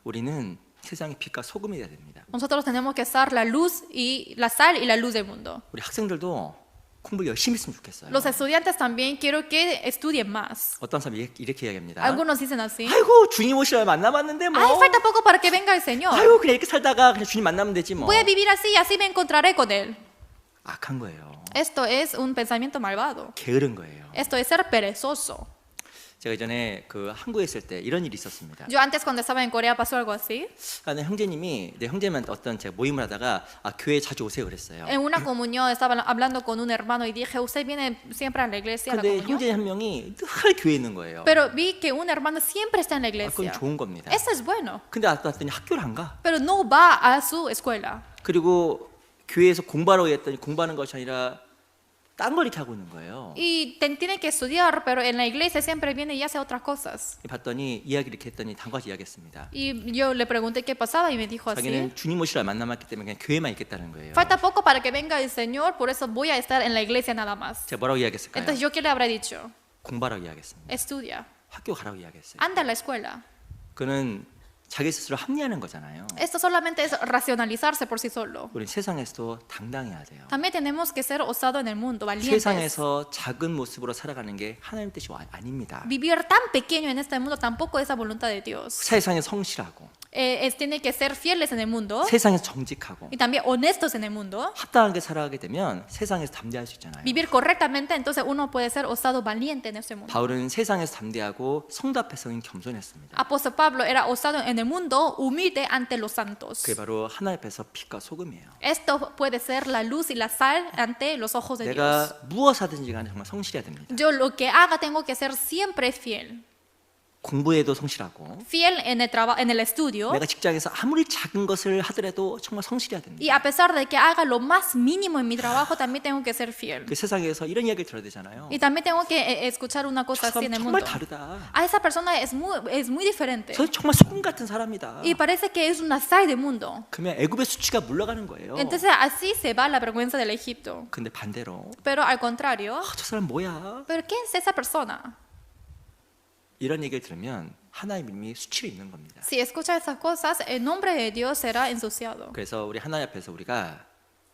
우리는 세상의 빛과 소금이 돼야 됩니다. Nosotros tenemos que ser la luz y la sal y la luz del mundo. 우리 학생들도 공부 열심히 했으면 좋겠어요. Los estudiantes también quiero que estudien más. 어떤 사람이 이렇게 이야기합니다. Algunos dicen así. 아이고 주님 오시려 만남았는데 뭐. Ay, falta poco para que venga el Señor. 아이고 그냥 이렇게 살다가 그냥 주님 만나면 되지 뭐. Voy a vivir así y así me encontraré con Él. 악한 거예요. Esto es un pensamiento malvado. 게으른 거예요. Esto es ser perezoso. 제가 예전에 그 한국에 있을 때 이런 일이 있었습니다. Yo antes cuando estaba en Corea pasó algo así. 내 형제님이 내 형제한테 어떤 제가 모임을 하다가 교회 자주 오세요 그랬어요. En una comunión estaba hablando con un hermano y dije, ¿usted viene siempre a la iglesia, a la 근데 comunión? 형제 한 명이 늘 교회에 있는 거예요. Pero vi que un hermano siempre está en la 그건 iglesia. 좋은 겁니다. Eso es bueno. 근데 왔더니 학교를 안 가. Pero no va a su escuela. 그리고 교회에서 공부하라고 했더니 공부하는 것이 아니라 딴 걸 이렇게 하고 있는 거예요. Y tiene que estudiar, pero en la iglesia siempre viene y hace otras cosas. 봤더니 이야기를 이렇게 했더니 다음까지 이야기했습니다. Y yo le pregunté qué pasaba y me dijo así. 자기는 주님 오시라 만남았기 때문에 그냥 교회만 있겠다는 거예요. Falta poco para que venga el Señor, por eso voy a estar en la iglesia nada más. 제가 뭐라고 이야기했을까요? Entonces yo qué le habré dicho? 공부하라고 이야기했습니다. Estudia, 학교 가라고 이야기했어요. anda a la escuela. 그는 자기 스스로 합리하는 거잖아요. Esto solamente es racionalizarse por sí solo. 우리 세상에서도 당당해야 돼요. También tenemos que ser osados en el mundo, valientes. 세상에서 작은 모습으로 살아가는 게 하나님 뜻이 아닙니다. Vivir tan pequeño en este mundo tampoco es la voluntad de Dios. 세상에 성실하고 Tiene que ser fieles en el mundo 세상에서 정직하고 y también honestos en el mundo. 합당하게 살아가게 되면 세상에서 담대할 수 있잖아요. Vivir correctamente, entonces uno puede ser osado, valiente en este mundo. 바울은 세상에서 담대하고 성도 앞에서는 겸손했습니다. Apóstol Pablo era osado en el mundo, humilde ante los santos. 그게 바로 하나님 앞에서 빛과 소금이에요. Esto puede ser la luz y la sal ante los ojos de Dios. 내가 무엇 하든지 간에 정말 성실해야 됩니다. Yo lo que haga tengo que ser siempre fiel. 공부에도 성실하고 Fiel en el trabajo, en el estudio. 내가 직장에서 아무리 작은 것을 하더라도 정말 성실해야 됩니다. Y a pesar de que haga lo más mínimo en mi trabajo, también tengo que ser fiel. 그 세상에서 이런 이야기를 들어야 되잖아요. Y también tengo que escuchar una cosa 저 así en el 사람 정말 mundo. 다르다. A esa persona es muy diferente. 저 정말 소금 같은 사람이다. Y parece que es una sal del mundo. 그러면 애굽의 수치가 물러가는 거예요. Entonces así se va la vergüenza del Egipto. 근데 반대로 Pero al contrario, 저 사람 뭐야? ¿pero quién es esa persona? 이런 얘기를 들으면 하나님 이름이 수치를 입는 겁니다. Si escucha esas cosas, el nombre de Dios será ensuciado. 그래서 우리 하나님 앞에서 우리가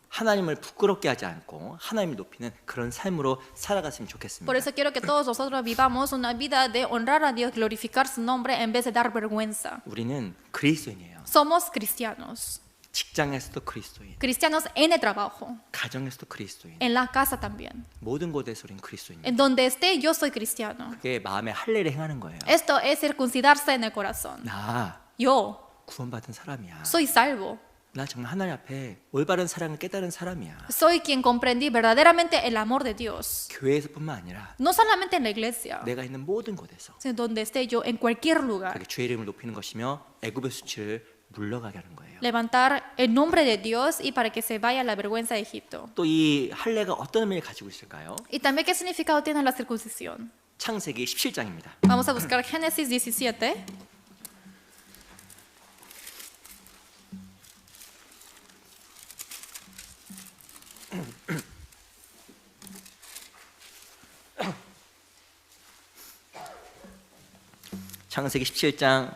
하나님을 부끄럽게 하지 않고 하나님을 높이는 그런 삶으로 살아갔으면 좋겠습니다. Por eso quiero que todos nosotros vivamos una vida de honrar a Dios, glorificar su nombre en vez de dar vergüenza. 우리는 그리스도인이에요. Somos cristianos. 직장에서도 그리스도인, Cristianos en el trabajo, 가정에서도 그리스도인, en la casa también. 모든 곳에서 우리는 그리스도인입니다. En donde esté, yo soy cristiano. 그게 마음에 할례를 행하는 거예요. Esto es circuncidarse en el corazón. 나 Yo 구원받은 사람이야. soy salvo. 나 정말 하나님 앞에 올바른 사랑을 깨달은 사람이야. Soy quien comprendí verdaderamente el amor de Dios. 교회에서뿐만 아니라 No solamente en la iglesia, 내가 있는 모든 곳에서 sino donde esté yo, en cualquier lugar. 그렇게 주의 이름을 높이는 것이며 애굽의 수치를 물러가게 하는 거예요. Levantar el nombre de Dios y para que se vaya la vergüenza de Egipto. 또 이 할례가 어떤 의미를 가지고 있을까요? Y también qué significado tiene la circuncisión. 창세기 17장입니다. Vamos a buscar Génesis 17. 창세기 17장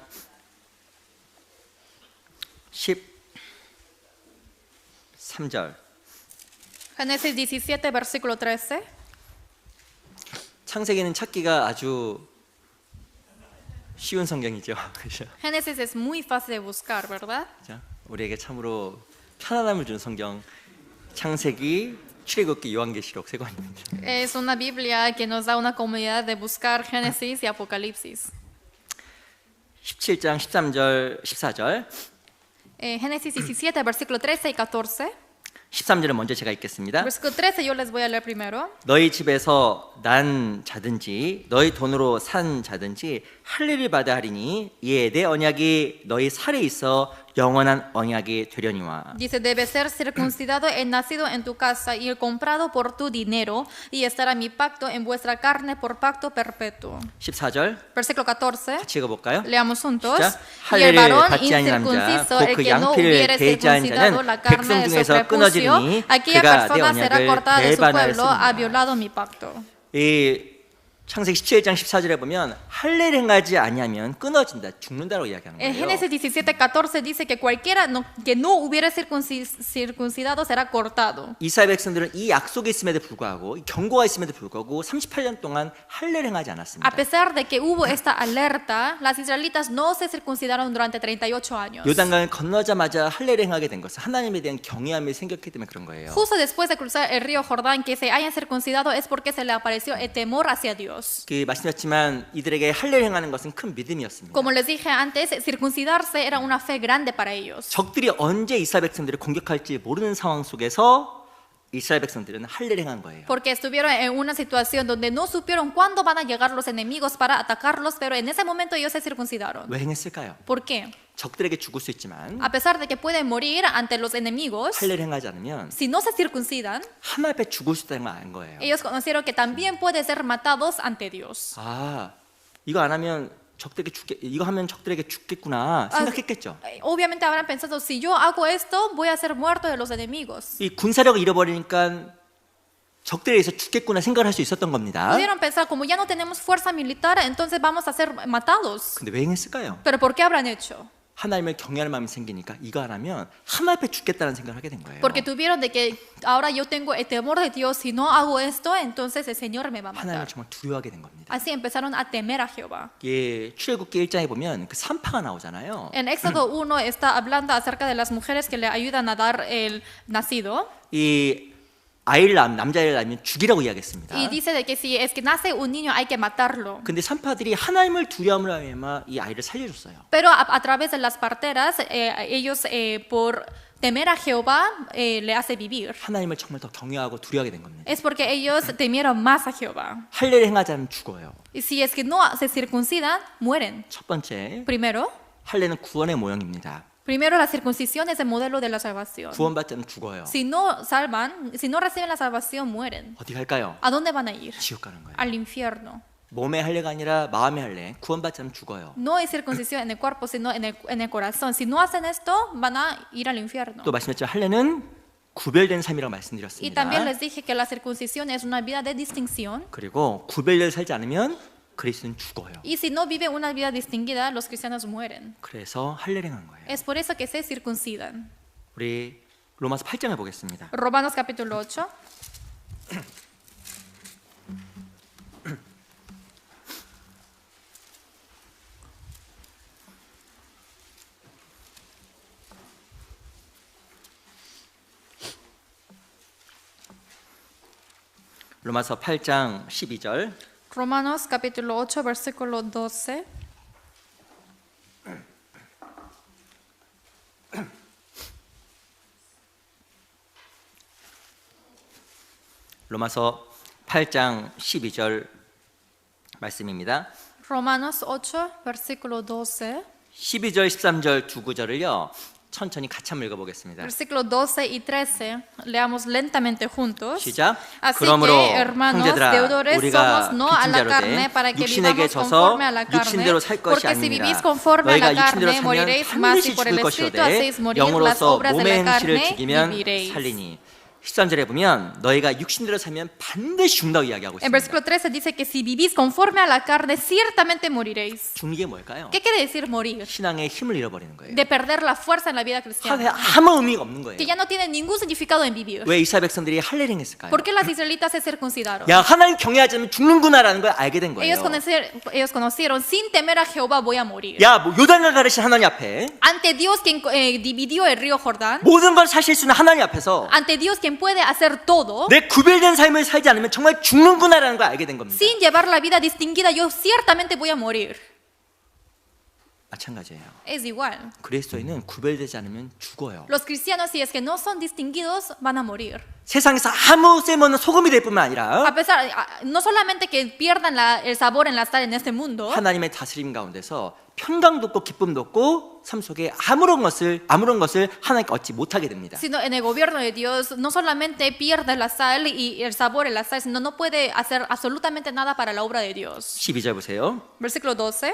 13절. Génesis 17, versículo 13. 창세기는 찾기가 아주 쉬운 성경이죠. 그렇죠? Génesis es muy fácil de buscar, ¿verdad? 그죠? 우리에게 참으로 편안함을 주는 성경 창세기, 출애굽기, 요한계시록 세 권입니다. Es una Biblia que nos da una comodidad de buscar Génesis y Apocalipsis. 17장 13절, 14절. Génesis 17, versículo 13 y 14. 13절은 먼저 제가 읽겠습니다. Versículo 13 yo les voy a leer primero. 너희 집에서 난 자든지 너희 돈으로 산 자든지 할례를 받아 하리니 이에 내 언약이 너희 살에 있어 영원한 언약이 되려니와. Dice, debe ser circuncidado el nacido en tu casa y el comprado por tu dinero, y estará mi pacto en vuestra carne por pacto perpetuo. 14절 Versículo 14. 같이 읽어볼까요? Leamos juntos. 시작. Y el 할례를 varón 받지 아니한 남자 incircunciso, 곧 el 그 que no 양피를 hubiere 대제한 circuncidado 자는 la carne 백성 de su 중에서 prepucio, 끊어지리니 aquella 그가 내 persona será 언약을 cortada de su pueblo, 배반하였습니다. ha violado mi pacto. 이 창세기 17장 14절에 보면 할례를 행하지 아니하면 끊어진다, 죽는다라고 이야기하는 En 거예요. Génesis 17, 14 dice que cualquiera que no hubiera circuncidado será cortado. 이스라엘 백성들은 이 약속이 있음에도 불구하고 이 경고가 있음에도 불구하고 38년 동안 할례를 행하지 않았습니다. A pesar de que hubo esta alerta, las israelitas no se circuncidaron durante 38 años. 요단강을 건너자마자 할례를 행하게 된 것은 하나님에 대한 경외함이 생겼기 때문에 그런 거예요. Justo después de cruzar el río Jordán, que se hayan circuncidado es porque se le apareció el temor hacia Dios. 그 말씀드렸지만 이들에게 할례를 행하는 것은 큰 믿음이었습니다. Como les dije antes, circuncidarse era una fe grande para ellos. 적들이 언제 이스라엘 백성들을 공격할지 모르는 상황 속에서 이스라엘 백성들은 할례를 행한 거예요. Porque estuvieron en una situación donde no supieron cuándo van a llegar los enemigos para atacarlos, pero en ese momento ellos se circuncidaron. 왜 행했을까요? ¿Por qué? 적들에게 죽을 수 있지만 A pesar de que pueden morir ante los enemigos, 할례를 행하지 않으면 si no se circuncidan, 하나님 앞에 죽을 수 있다는 걸 아는 거예요. ellos conocieron que también pueden ser matados ante Dios. 아, 이거 안 하면 이거 하면 적들에게 죽겠구나 생각했겠죠. Obviamente habrán pensado, si yo hago esto, voy a ser muerto de los enemigos. 이 군사력을 잃어버리니까 적들에 의해서 죽겠구나 생각을 할 수 있었던 겁니다. Pudieron pensar, como ya no tenemos fuerza militar, entonces vamos a ser matados. 근데 왜 행했을까요? ¿Pero por qué habrán hecho? 하나님을 경외하는 마음이 생기니까 이거 안 하면 하나님 앞에 죽겠다는 생각을 하게 된 거예요. Porque tuvieron de que ahora yo tengo el temor de Dios, si no hago esto, entonces el Señor me va a 하나님을 matar. 정말 두려워하게 된 겁니다. Así empezaron a temer a Jehová. 예, 출애굽기 1장에 보면 그 산파가 나오잖아요. En Éxodo 1 está hablando acerca de las mujeres que le ayudan a dar el nacido. 이 아이를 남자애를 낳으면 죽이라고 이야기했습니다. Y dice de que si es que nace un niño hay que matarlo. 근데 산파들이 하나님을 두려움으로 하면 이 아이를 살려줬어요. Pero a través de las parteras, ellos por temer a Jehová le hace vivir. 하나님을 정말 더 경외하고 두려워하게 된 겁니다. Es porque ellos temieron más a Jehová. 할례를 행하지 않으면 죽어요. Y si es que no se circuncidan, mueren. 첫 번째, Primero, 할례는 구원의 모형입니다. la circuncisión es el modelo de la salvación. 구원받지 않으면 죽어요. Si no salvan, si no reciben la salvación, mueren. 어디 갈까요? ¿A dónde van a ir? 지옥 가는 거예요. Al infierno. 몸의 할례가 아니라 마음의 할례. 구원받지 않으면 죽어요. No hay circuncisión en el cuerpo, sino en el corazón. Si no hacen esto, van a ir al infierno. 또 말씀드렸죠. 할례는 구별된 삶이라고 Y 말씀드렸습니다. también les dije que la circuncisión es una vida de distinción. 그리고 구별되어 살지 않으면 그리스도는 죽어요. Y si no vive una vida distinguida, los cristianos mueren. 그래서 할례를 행한 거예요. Es por eso que se circuncidan. 우리 로마서 8장을 보겠습니다. Romanos capítulo 8. 로마서 8장 12절. Romanos capítulo 8, versículo 12. 로마서 8장 12절 말씀입니다. Romanos 8, versículo 12. 12절, 13절 두 구절을요. 천천히 같이 한번 읽어보겠습니다. Versículo 12 y 13. Leamos lentamente juntos. 시작. Así 그러므로 que, hermanos, 형제들아, deudores 우리가 somos no a 빚진 la 자로 carne 돼 para que 육신에게 vivamos 져서 conforme a la 육신대로 carne. 살 것이 Porque si 아니니라. vivís conforme a 너희가 la 육신대로 carne, 살면 moriréis, mas 반드시 si por el 죽을 Espíritu 것이로되 hacéis morir las 영으로서 obras de 몸의 la 행실을 carne, 죽이면 viviréis. 살리니. 13절에 보면 너희가 육신대로 살면 반드시 죽는다고 이야기하고 En 있습니다. versículo 13 dice que si vivís conforme a la carne, ciertamente moriréis. 죽는 게 뭘까요? ¿Qué quiere decir morir? 신앙의 힘을 잃어버리는 거예요. De perder la fuerza en la vida cristiana. 아무 의미가 없는 거예요. Que ya no tiene ningún significado en vivir. 왜 이스라엘 백성들이 할례를 행했을까요? ¿Por qué las israelitas se circuncidaron? 야, 하나님 경외하지 않으면 죽는구나라는 걸 알게 된 거예요. Ellos conocieron, sin temer a Jehová voy a morir. 야, 뭐 요단을 가르신 하나님 앞에 Ante Dios quien dividió el río Jordán, 모든 걸 사실 수 있는 하나님 앞에서 ante Dios quien puede hacer todo, 내 구별된 삶을 살지 않으면 정말 죽는구나라는 걸 알게 된 겁니다. sin llevar la vida distinguida, yo ciertamente voy a morir. 마찬가지예요. Es igual. 그리스도인은 구별되지 않으면 죽어요. Los cristianos, si es que no son distinguidos, van a morir. 세상에서 아무 쓸모없는 소금이 될 뿐만 아니라 A pesar, no solamente que pierdan el sabor en la sal en este mundo, 하나님의 다스림 가운데서 평강도 없고 기쁨도 없고 삶 속에 아무런 것을 하나님께 얻지 못하게 됩니다. sino en el gobierno de Dios no solamente pierde la sal y el sabor en la sal, sino no puede hacer absolutamente nada para la obra de Dios. 12절 보세요. Versículo 12.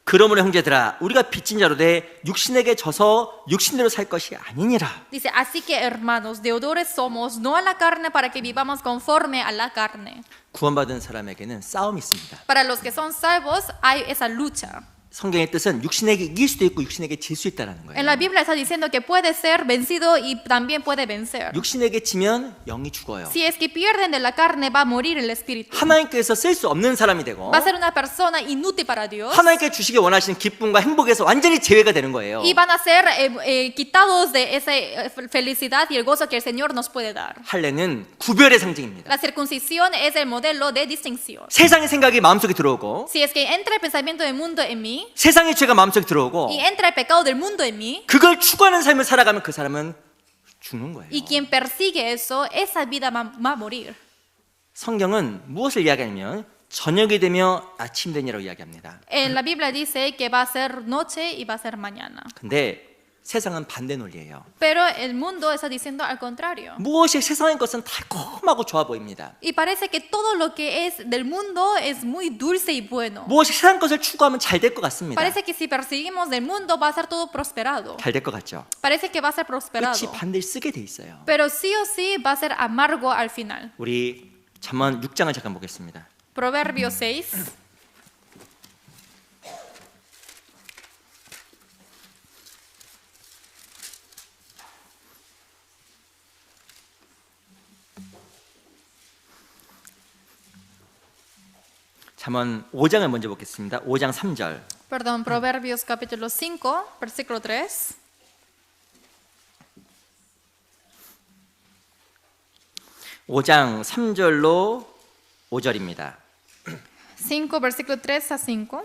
그러므로 형제들아 우리가 빚진 자로 돼 육신에게 져서 육신대로 살 것이 아니니라. Dice, así que hermanos, deudores somos, no a la carne para que vivamos conforme a la carne. 구원받은 사람에게는 싸움이 있습니다. Para los que son salvos hay esa lucha. 성경의 뜻은 육신에게 이길 수도 있고 육신에게 질 수 있다는 거예요. En la Biblia está diciendo que puede ser vencido y también puede vencer. 육신에게 지면 영이 죽어요. Si es que pierden de la carne, va a morir el espíritu. 하나님께서 쓸 수 없는 사람이 되고 Va a ser una persona inútil para Dios. 하나님께 주시기 원하시는 기쁨과 행복에서 완전히 제외가 되는 거예요. Y van a ser quitados de esa felicidad y el gozo que el Señor nos puede dar. 할례는 구별의 상징입니다. La circuncisión es el modelo de distinción. 세상의 생각이 마음속에 들어오고 Si es que entra el pensamiento del mundo en mí 세상의 죄가 마음속에 들어오고 y entra el pecado del mundo en mí, 그걸 추구하는 삶을 살아가면 그 사람은 죽는 거예요. y quien persigue eso, esa vida va a morir. 성경은 무엇을 이야기하냐면 저녁이 되며 아침 되니라고 이야기합니다. En la Biblia dice que va a ser noche y va a ser mañana. 근데 세상은 반대 논리예요. Pero el mundo está diciendo al contrario. 무엇이 세상의 것은 달콤하고 좋아 보입니다. Y parece que todo lo que es del mundo es muy dulce y bueno. 무엇이 세상 것을 추구하면 잘 될 것 같습니다. Parece que si perseguimos del mundo va a ser todo prosperado. 잘 될 것 같죠. Parece que va a ser 끝이 prosperado. 반드시 쓰게 돼 있어요. Pero sí o sí va a ser amargo al final. 우리 잠언 6장을 잠깐 보겠습니다. Proverbio 6. 잠언 5장을 먼저 보겠습니다. 5장 3절. Perdón, Proverbios capítulo 5, versículo 3. 5장 3절로 5절입니다. 5, versículo 3 a 5.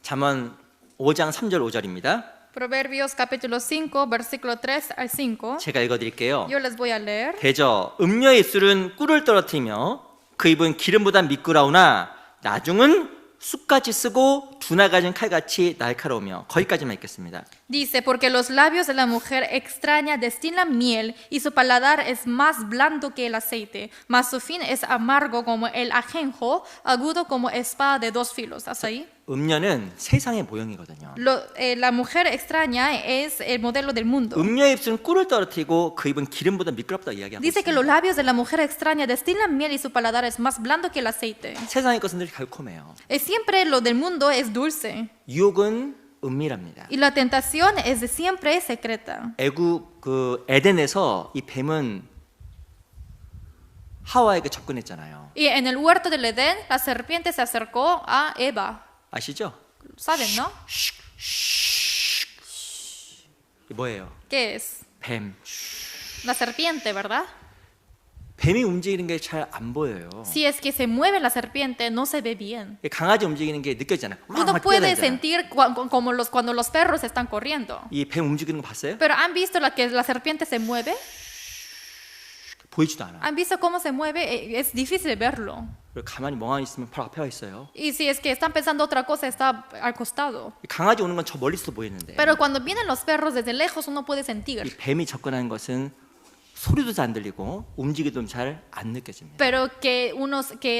잠언 5장 3절 5절입니다. Proverbios capítulo 5, versículo 3 al 5. 제가 읽어드릴게요. Yo les voy a leer. 대저 음녀의 입술은 꿀을 떨어뜨리며 그 입은 기름보다 미끄러우나 나중은 쑥같이 쓰고 두나 가진 칼같이 날카로우며. 거기까지만 읽겠습니다. Dice, porque los labios de la mujer extraña destilan miel y su paladar es más blando que el aceite, mas su fin es amargo como el ajenjo, agudo como espada de dos filos. ¿Hasta ahí? 음녀는 세상의 모형이거든요. La mujer extraña es el modelo del mundo. 음녀의 입술은 꿀을 떨어뜨리고 그 입은 기름보다 미끄럽다고 이야기하고 Dice que 있습니다. los labios de la mujer extraña destilan miel y su paladar es más blando que el aceite. 세상의 것은 늘 달콤해요. Siempre lo del mundo es dulce 유혹은 은밀합니다. y la tentación es de siempre secreta. 애굽 그 에덴에서 이 뱀은 하와에게 접근했잖아요. Y en el huerto del Edén, la serpiente se acercó a Eva. 아시죠? ¿Saben, no? 이게 뭐예요? ¿Qué es? 뱀. La serpiente, ¿verdad? 뱀이 움직이는 게 잘 안 보여요. Si es que se mueve la serpiente, no se ve bien. 강아지 움직이는 게 느껴지잖아요. Uno puede sentir como cuando los perros están corriendo. 이뱀 움직이는 거 봤어요? Pero ¿han visto que la serpiente se mueve? 보이지도 않아. ¿Han visto cómo se mueve? Es difícil verlo. 그리고 가만히 멍하니 있으면 바로 앞에 와 있어요. Y si es que están pensando otra cosa, está al costado. 강아지 오는 건 저 멀리서 보이는데 Pero cuando vienen los perros desde lejos, uno puede 이 sentir. 뱀이 접근하는 것은 소리도 잘 안 들리고 움직이도 잘 안 느껴집니다. Pero que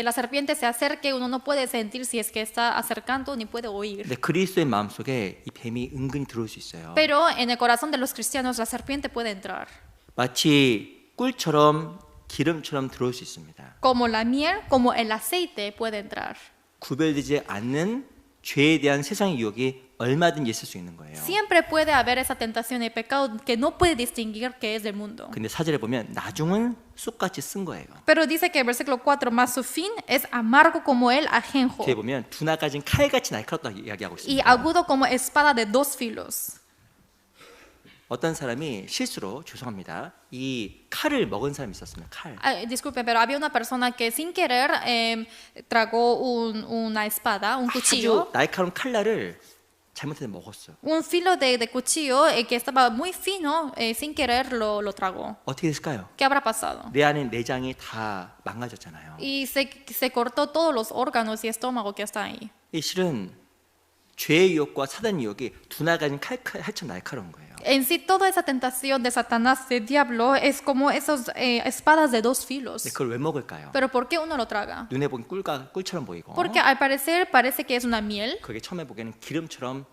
la serpiente se acerque, uno no puede sentir si es que está acercando ni puede oír. 근데 그리스도의 마음속에 이 뱀이 은근히 들어올 수 있어요. Pero en el corazón de los cristianos la serpiente puede entrar. 마치 꿀처럼 기름처럼 들어올 수 있습니다. Como la miel, como el aceite puede entrar. 구별되지 않는 죄에 대한 세상의 유혹이 얼마든지 있을 수 있는 거예요. Siempre puede haber esa tentación y pecado que no puede distinguir qué es del mundo. 근데 사절에 보면 나중은 쑥같이 쓴 거예요. Pero dice que el versículo 4, más su fin es amargo como el ajenjo 뒤에 보면 두나 가진 칼같이 날카롭다고 이야기하고 y 있습니다. agudo como espada de dos filos. 어떤 사람이 실수로 죄송합니다. 이 칼을 먹은 사람이 있었습니다. 칼. Disculpen, pero había una persona que sin querer tragó una espada, un cuchillo, 아주 날카로운 칼날을 잘못해서 먹었어요. un filo de cuchillo que estaba muy fino, sin querer lo tragó. 어떻게 됐을까요? ¿Qué habrá pasado? 내 안에 내장이 다 망가졌잖아요. Y se cortó todos los órganos y estómago que está ahí. 이 실은 죄의 유혹과 사단의 유혹이 두나 가진 칼처럼 날카로운 거예요. En sí, toda esa tentación de Satanás, de diablo, es como esas espadas de dos filos. 근데 그걸 왜 먹을까요? Pero ¿por qué uno lo traga? 눈에 보기 꿀처럼 보이고 Porque al parecer parece que es una miel 그게 처음에 보기에는 기름처럼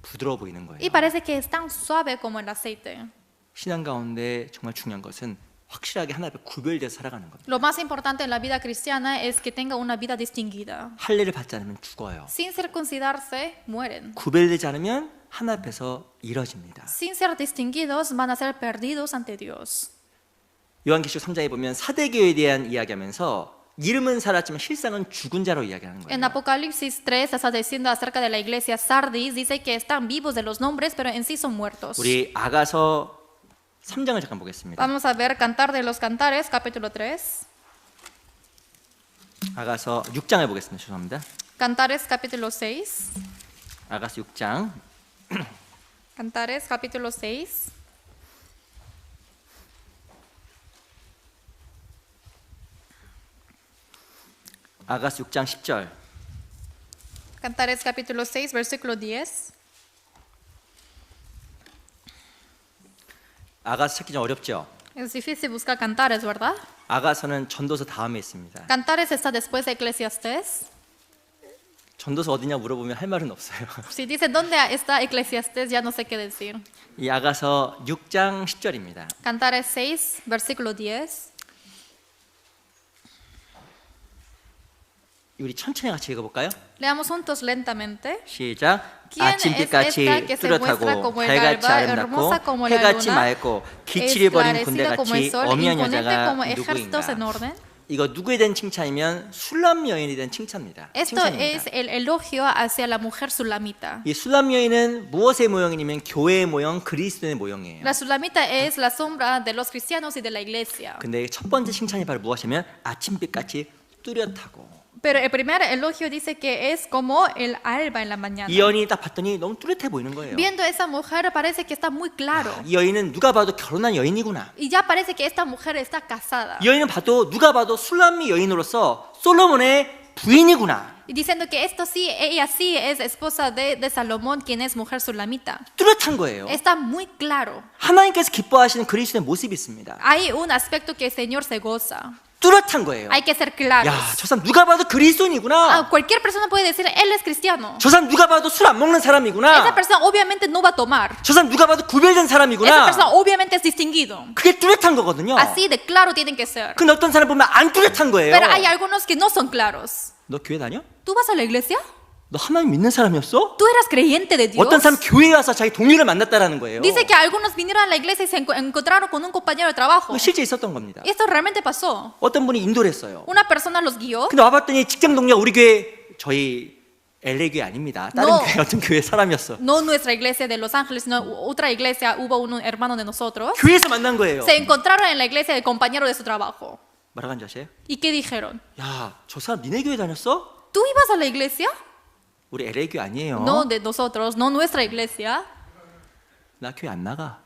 부드러워 보이는 거예요. y parece que es tan suave como el aceite. 신앙 가운데 정말 중요한 것은 확실하게 하나 앞에 구별돼서 살아가는 겁니다. Lo más importante en la vida cristiana es que tenga una vida distinguida. 할례를 받지 않으면 죽어요. Sin circuncidarse, mueren. 구별되지 않으면 하나 앞에서 이뤄집니다. Sin ser distinguidos, van a ser perdidos ante Dios. 요한계시록 3장에 보면 사대교회에 대한 이야기하면서 이름은 살았지만 실상은 죽은 자로 이야기하는 En 거예요. Apocalipsis 3 está diciendo acerca de la iglesia Sardis, dice que están vivos de los nombres, pero en sí son muertos. 우리 아가서 3장을 잠깐 보겠습니다. Vamos a ver Cantar de los Cantares, capítulo 3. 아가서 6장을 보겠습니다. 죄송합니다. Cantares, capítulo 6. 아가서 6장 Cantares, capítulo 6. 아가서 6장 10절. Cantares, capítulo 6, versículo 10. 아가서 찾기 좀 어렵죠? Es difícil buscar Cantares, ¿verdad? 아가서는 전도서 다음에 있습니다. Cantares está después de Eclesiastés. 전도서 어디냐 물어보면 할 말은 없어요. Si dice dónde está Eclesiastés, ya no sé qué decir. 이 아가서 6장 10절입니다. Cantares 6, versículo 10. 우리 천천히 같이 읽어볼까요? Leamos juntos lentamente. 시작. ¿Quién 아침빛같이 es esta que se muestra 뚜렷하고 como el 달같이 alba, 아름답고 hermosa como la 해같이 luna, 맑고 기칠이 버린 esclarecida como el 군대같이 sol, 어미한 imponente 여자가 como ejércitos en 누구인가? orden? 이거 누구에 대한 칭찬이면 술람 여인에 대한 칭찬입니다. Esto es el elogio hacia la mujer sulamita. 이 술람 여인은 무엇의 모형이냐면 교회의 모형, 그리스도의 모형이에요. La sulamita es la sombra de los cristianos y de la iglesia. 근데 첫 번째 칭찬이 바로 무엇이냐면 아침빛같이 뚜렷하고. Pero el primer elogio dice que es como el alba en la mañana. 이 여인이 딱 봤더니 너무 뚜렷해 보이는 거예요. Viendo a esa mujer parece que está muy claro. 이 여인은 누가 봐도 결혼한 여인이구나. Y ya parece que esta mujer está casada. 이 여인은 봐도 누가 봐도 술람미 여인으로서 솔로몬의 부인이구나. Y diciendo que esto sí, ella sí es esposa de Salomón, quien es mujer sulamita. 뚜렷한 거예요. Está muy claro. 하나님께서 기뻐하시는 그리스도의 모습이 있습니다. Hay un aspecto que el Señor se goza. 뚜렷한 거예요. Hay que ser claros. 야, 저 사람 누가 봐도 그리스도인이구나. Cualquier persona puede decir, él es cristiano. 저 사람 누가 봐도 술 안 먹는 Esa 사람이구나. persona obviamente no va a tomar. 저 사람 누가 봐도 구별된 Esa 사람이구나. persona obviamente es distinguido. 그게 뚜렷한 거거든요. Así de claro tienen que ser. 근데 어떤 사람 보면 안 뚜렷한 거예요. Pero hay algunos que no son claros. 너 교회 다녀? ¿Tú vas a la iglesia? 너 하나님 믿는 사람이었어? ¿Tú eras creyente de Dios? 어떤 사람 교회에 와서 자기 동료를 만났다라는 거예요. Dice que algunos vinieron a la iglesia y se encontraron con un compañero de trabajo. 그거 실제 있었던 겁니다. Y esto realmente pasó. 어떤 분이 인도를 했어요. Una persona los guió. 근데 와봤더니 직장 동료 우리 교회 저희 LA 교회 아닙니다. 다른 No. 교회 어떤 교회 사람이었어. No nuestra iglesia de Los Ángeles, sino otra iglesia. Hubo un hermano de nosotros. 교회에서 만난 거예요. Se encontraron en la iglesia del compañero de su trabajo. 뭐라고 한지 아세요? ¿Y qué dijeron? 야, 저 사람 니네 교회 다녔어? ¿Tú ibas a la iglesia? 우리 LA 교회 아니에요. No de nosotros, no nuestra iglesia. 나 교회 안 나가.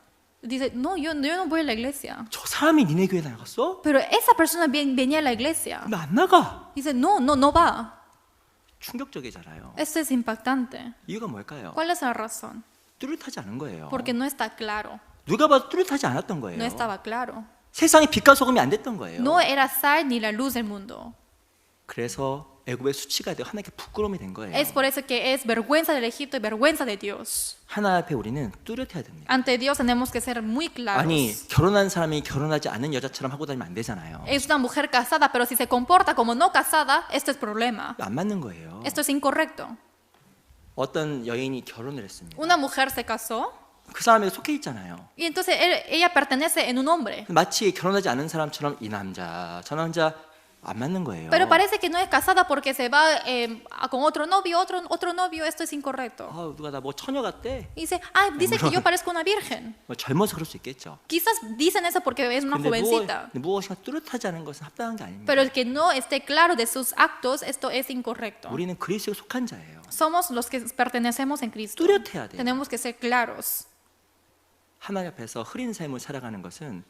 Dice, no, yo no voy a la iglesia. 저 사람이 니네 교회 나갔어? Pero esa persona venía a la iglesia. 나 안 나가. Dice, no va. 충격적이잖아요. Esto es impactante. 이유가 뭘까요? ¿Cuál es la razón? 뚜렷하지 않은 거예요. Porque no está claro. 누가 봐도 뚜렷하지 않았던 거예요. No estaba claro. 세상이 빛과 소금이 안 됐던 거예요. No era sal ni la luz del mundo. 그래서 애굽의 수치가 되고 하나님께 부끄러움이 된 거예요. Es por eso que es vergüenza del Egipto y vergüenza de Dios. 하나 앞에 우리는 뚜렷해야 됩니다. Ante Dios tenemos que ser muy claros. 아니 결혼한 사람이 결혼하지 않은 여자처럼 하고 다니면 안 되잖아요. Es una mujer casada, pero si se comporta como no casada, esto es problema. 안 맞는 거예요. Esto es incorrecto. 어떤 여인이 결혼을 했습니다. Una mujer se casó 그 사람에게 속해 있잖아요. y entonces ella pertenece en un hombre. 마치 결혼하지 않은 사람처럼 이 남자 저 남자 안 맞는 거예요. Pero parece que no es casada porque se va con otro novio, otro novio. Esto es incorrecto. 아, 누가 나 뭐 처녀 같대? Y dice que yo parezco una virgen. 뭐 젊어서 그럴 수 있겠죠. Quizás dicen eso porque es una jovencita. 무엇인가 뚜렷하지 않은 것은 합당한 게 아닙니다. Pero el que no esté claro de sus actos, esto es incorrecto. 우리는 그리스도에 속한 자예요. Somos los que pertenecemos en Cristo. 뚜렷해야 돼요. Tenemos que ser claros. 하나님 앞에서 흐린 삶을 살아가는 것은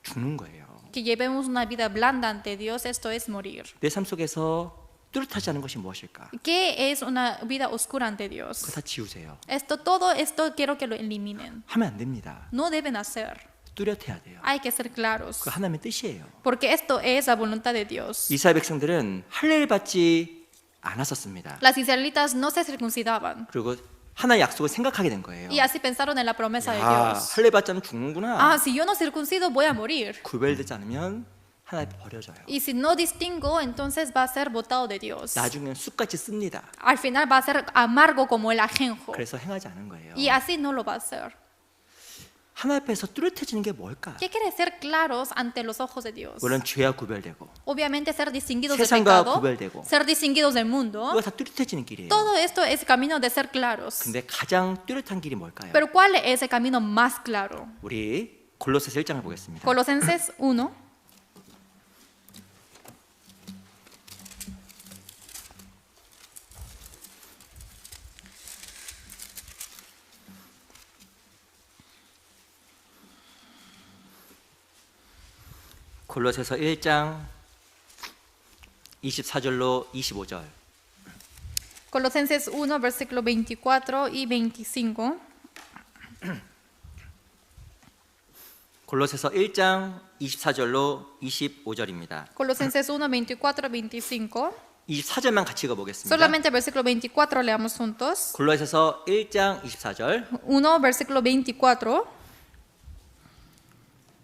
죽는 거예요. Que llevemos una vida blanda ante Dios, esto es morir. 내 삶 속에서 뚜렷하지 않은 것이 무엇일까? ¿Qué es una vida oscura ante 그거 Dios? 다 지우세요. Todo esto quiero que lo eliminen. 하면 안 됩니다. No deben hacer. 뚜렷해야 돼요. Hay que ser claros. 그 하나님의 뜻이에요. Porque esto es la voluntad de Dios. 이스라엘 백성들은 할례를 받지 않았었습니다. Las israelitas no se circuncidaban. 그리고 하나의 약속을 생각하게 된 거예요. Y así pensaron en la promesa de 아, Dios. 할례 받지 않으면 죽는구나. Ah, si yo no circuncido, voy a morir. 구별되지 않으면 하나님 버려져요. Y si no distingo, entonces va a ser botado de Dios. 나중에는 쑥같이 씁니다. Al final va a ser amargo como el ajenjo. 그래서 행하지 않은 거예요. Y así no lo va a hacer. 하나님 앞에서 뚜렷해지는 게 뭘까? ¿Qué quiere ser claros ante los ojos de Dios? 물론 죄와 구별되고 Obviamente ser distinguidos del 세상과 pecado, 구별되고 ser distinguidos del mundo. 이거 다 뚜렷해지는 길이에요. Todo esto es camino de ser claros. 근데 가장 뚜렷한 길이 뭘까요? Pero ¿cuál es el camino más claro? 우리 골로새서 1장을 보겠습니다. Colosenses 1. 골로새서 1장 24절로 25절. Colosenses 1, versículo 24 y 25. 골로새서 1장 24절로 25절입니다. Colosenses 1, 24, 25. 24절만 같이 읽어보겠습니다. Solamente el versículo 24 leamos juntos. 골로새서 1장 24절 1, versículo 24.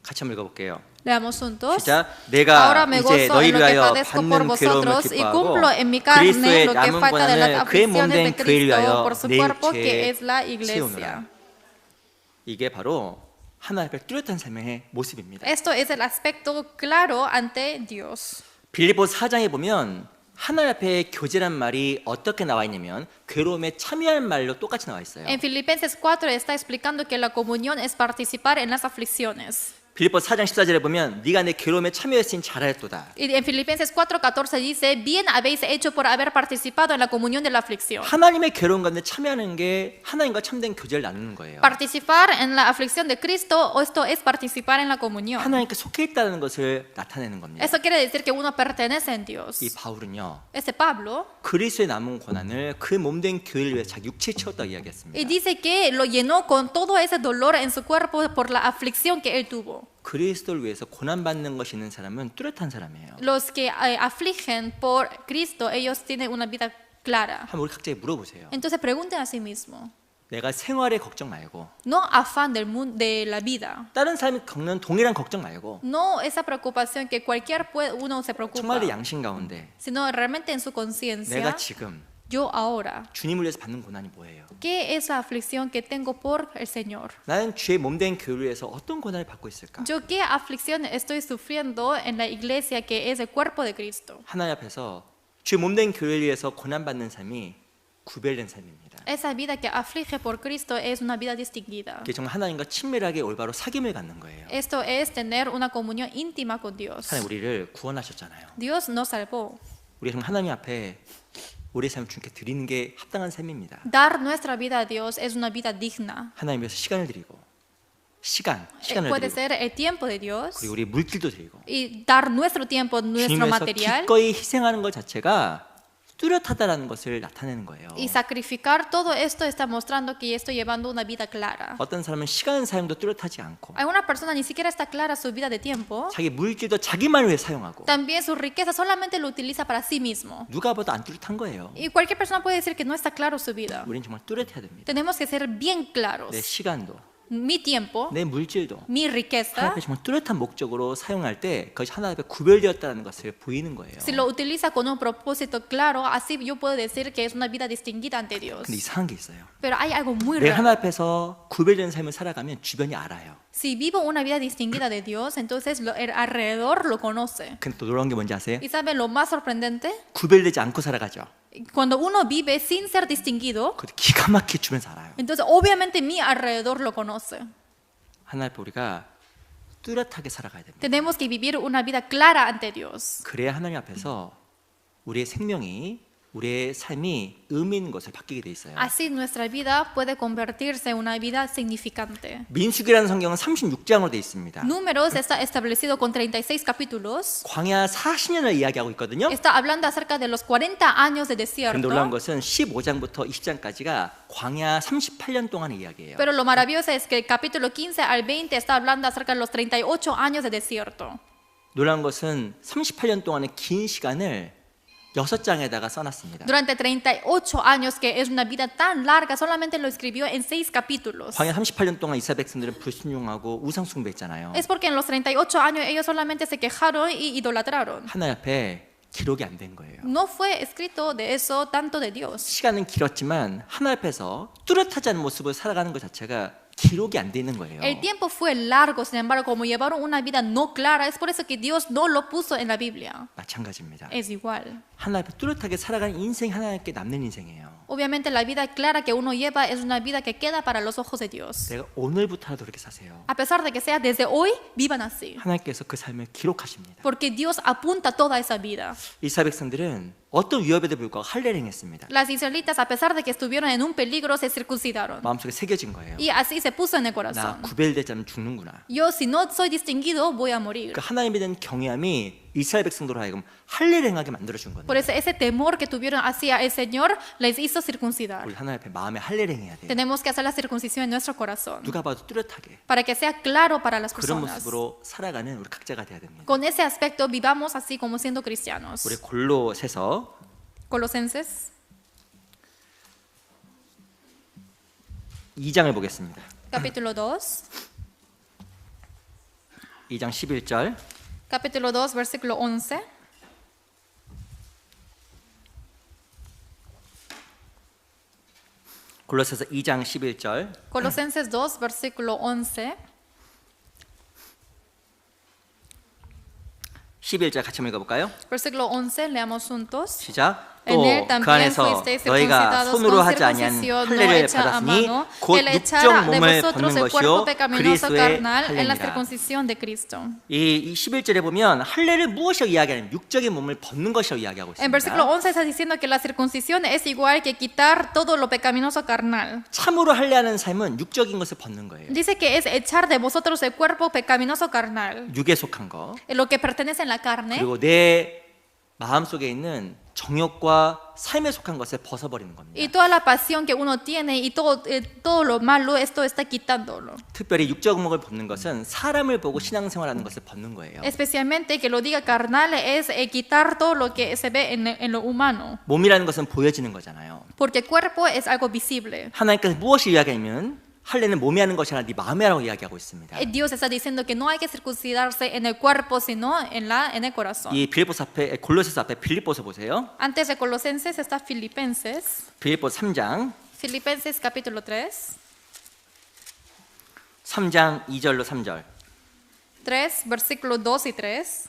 같이 한번 읽어볼게요. Leamos juntos. 시작. Ahora 내가 me 이제 gozo en 너희를 lo que 위하여 padezco por 받는 괴로움을 vosotros y 기뻐하고 cumplo en mi carne 그리스도의 lo que 남은 falta de las 고난을 그의 몸 aflicciones 된 de 교회를 Cristo 위하여 por su 내 cuerpo que 죄에 es la 채우노라. iglesia. 이게 바로 하나님 앞에 뚜렷한 삶의 모습입니다. Esto es el aspecto claro ante Dios. 빌립보서 4장에 보면 하나님 앞에 교제란 말이 어떻게 나와 있냐면 괴로움에 참여할 말로 똑같이 나와 있어요. En Filipenses 4 está explicando que la comunión es participar en las aflicciones. 빌립보서 4장 14절에 보면 네가 내 괴로움에 참여했으니 잘하였도다. Y en Filipenses 4:14 dice, bien habéis hecho por haber participado en la comunión de la aflicción. 하나님의 괴로움 가운데 참여하는 게 하나님과 참된 교제를 나누는 거예요. Participar en la aflicción de Cristo, esto es participar en la comunión. 하나님께 속해 있다는 것을 나타내는 겁니다. Eso quiere decir que uno pertenece en Dios. 이 바울은요. Este Pablo, 그리스도의 남은 고난을 그 몸된 교회를 위해 자기 육체에 채웠다고 y 이야기했습니다. dice que lo llenó con todo ese dolor en su cuerpo por la aflicción que él tuvo. 그리스도를 위해서 고난받는 것이 있는 사람은 뚜렷한 사람이에요. Los que afligen por Cristo, ellos tienen una vida clara. 한번 우리 각자에게 물어보세요. Entonces pregunten a sí mismo. 내가 생활에 걱정 말고 No afán del mundo, de la vida. 다른 사람이 겪는 동일한 걱정 말고 No esa preocupación que uno se preocupa, 정말 내 양심 가운데 sino realmente en su 내가 conciencia. 지금 Yo ahora, 주님을 위해서 받는 고난이 뭐예요? ¿qué es la aflicción que tengo por el Señor? 나는 주의 몸된 교회를 위해서 어떤 고난을 받고 있을까? Yo qué aflicción estoy sufriendo en la iglesia que es el cuerpo de Cristo. 하나님 앞에서 주의 몸된 교회를 위해서 고난받는 삶이 구별된 삶입니다. Esa vida que aflige por Cristo es una vida distinguida. 이게 정말 하나님과 친밀하게 올바로 사귐을 갖는 거예요. Esto es tener una comunión íntima con Dios. 하나님 우리를 구원하셨잖아요. Dios nos salvó. 우리가 정말 하나님 앞에 우리의 삶을 주님께 드리는 게 합당한 삶입니다. Dar nuestra vida a Dios es una vida digna. 하나님 위해서 시간을 드리고 시간을 Puede 드리고 ser el tiempo de Dios 그리고 우리 물질도 드리고 y dar nuestro tiempo, nuestro 주님 위해서 material 기꺼이 희생하는 것 자체가 뚜렷하다라는 것을 나타내는 거예요. y sacrificar todo esto está mostrando que estoy llevando una vida clara. 어떤 사람은 시간 사용도 뚜렷하지 않고 Alguna persona ni siquiera está clara su vida de tiempo. 자기 물질도 자기만을 위해 사용하고 También su riqueza solamente lo utiliza para sí mismo. 누가 봐도 안 뚜렷한 거예요. Y cualquier persona puede decir que no está claro su vida. 우리는 정말 뚜렷해야 됩니다. Tenemos que ser bien claros. 내 시간도 Mi tiempo, 내 물질도 mi 하나님 riqueza, 앞에 정말 뚜렷한 목적으로 사용할 때 그것이 하나님 앞에 구별되었다는 것을 보이는 거예요. si lo utiliza con un propósito claro, así yo puedo decir que es una vida distinguida ante Dios. 근데 이상한 게 있어요. Pero hay algo muy 내가 raro. 하나님 앞에서 구별된 삶을 살아가면 주변이 알아요. Si vivo una vida distinguida de Dios, entonces el alrededor lo conoce. 근데 또 놀라운 게 뭔지 아세요? ¿Y saben lo más sorprendente? 구별되지 않고 살아가죠. Cuando uno vive sin ser distinguido, 그것도 기가 막히게 주변에서 알아요. entonces obviamente mi alrededor lo conoce. 하나님 앞에 우리가 뚜렷하게 살아가야 됩니다. Tenemos que vivir una vida clara ante Dios. 그래야 하나님 앞에서 우리의 생명이 우리의 삶이 의미 있는 것을 바뀌게 돼 있어요. Así nuestra vida puede convertirse en una vida significante. 민수기라는 성경은 36장으로 돼 있습니다. Números está establecido con 36 capítulos. 광야 40년을 이야기하고 있거든요. Está hablando acerca de los 40 años de 그런데 놀라운 desierto. 것은 15장부터 20장까지가 광야 38년 동안의 이야기예요. Pero lo maravilloso es que el capítulo 15 al 20 está hablando acerca de los 38 años de desierto. 놀라운 것은 38년 동안의 긴 시간을 6장에다가 써놨습니다. Durante 38 años, que es una vida tan larga, solamente lo escribió en 6 capítulos. 광야 38년 동안 이스라엘 백성들은 불순종하고 우상 숭배했잖아요. Es porque en los 38 años ellos solamente se quejaron y idolatraron. 하나님 앞에 기록이 안 된 거예요. No fue escrito de eso tanto de Dios. 시간은 길었지만 하나님 앞에서 뚜렷하지 않은 모습을 살아가는 것 자체가 기록이 안 돼 있는 거예요. El tiempo fue largo, sin embargo, como llevaron una vida no clara, es por eso que Dios no lo puso en la Biblia. 마찬가지입니다. Es igual. 하나님 앞에 뚜렷하게 살아가는 인생이 하나님께 남는 인생이에요. Obviamente la vida clara que uno lleva es una vida que queda para los ojos de Dios. 내가 오늘부터라도 그렇게 사세요. A pesar de que sea desde hoy, vivan así. 하나님께서 그 삶을 기록하십니다. Porque Dios apunta toda esa vida. 이스라엘 백성들은 어떤 위협에도 불구하고 할례를 행했습니다. Las israelitas, a pesar de que estuvieron en un peligro, se circuncidaron. 마음속에 새겨진 거예요. Y así se puso en el 나 corazón. 구별되자면 죽는구나. Yo, si no soy distinguido, voy a morir. 그 하나님에 대한 경외함이 이스라엘 백성들로 하여금 할례를 행하게 만들어준 Por 거예요. eso ese temor que tuvieron hacia el Señor les hizo 우리 circuncidar. 하나님 앞에 마음에 할례를 행해야 돼요. Tenemos que hacer la circuncisión en nuestro corazón 누가 봐도 뚜렷하게 para que sea claro para las 그런 personas. 모습으로 살아가는 우리 각자가 돼야 됩니다. Con ese aspecto vivamos así como siendo cristianos. 우리 골로새서 Colosenses 2장을 보겠습니다. capítulo 2. 2장 11절 Capítulo 2, versículo 11. 골로새서 2장 11절 Colosenses 2, versículo 11. 11절 같이 한번 읽어볼까요? Versículo 11, leamos juntos. 시작. En 또 él 그 también 안에서 fuisteis 너희가 circuncidados 손으로 con 하지 아니한 circuncisión no 할례를 hecha a 받았으니 mano, 곧 el 육적 echar de 몸을 vosotros 벗는 el cuerpo 것이요 pecaminoso 그리스도의 carnal en la 할례니라. circuncisión de Cristo. 이 11절에 보면 할례를 무엇이라고 이야기하냐면 육적인 몸을 벗는 것이라고 이야기하고 En versículo 있습니다. 11 está diciendo que la circuncisión es igual que quitar todo lo pecaminoso carnal. 참으로 할례하는 삶은 육적인 것을 벗는 거예요. Dice que es echar de vosotros el cuerpo pecaminoso carnal, 육에 속한 거. lo que pertenece en la carne, 그리고 내 마음속에 있는 정욕과 삶에 속한 것을 벗어버리는 겁니다. y toda la pasión que uno tiene y todo lo malo, esto está quitándolo. 특별히 육적 몸을 벗는 것은 사람을 보고 신앙생활하는 것을 벗는 거예요. Especialmente que lo diga carnal es quitar todo lo que se ve en lo humano, 몸이라는 것은 보여지는 거잖아요. porque el cuerpo es algo visible. 하나님께서 무엇을 이야기하면 할례는 몸이 하는 것이 아니라 네 마음에 하라고 이야기하고 있습니다. Dios está diciendo que no hay que circuncidarse en el cuerpo, sino en el corazón. 이 빌립보서 앞에 골로새서 앞에 빌립보서 보세요. Antes de Colosenses está Filipenses. 빌립보서 3장 Filipenses capítulo 3. 3장 2절로 3절. 3, versículo 2 y 3.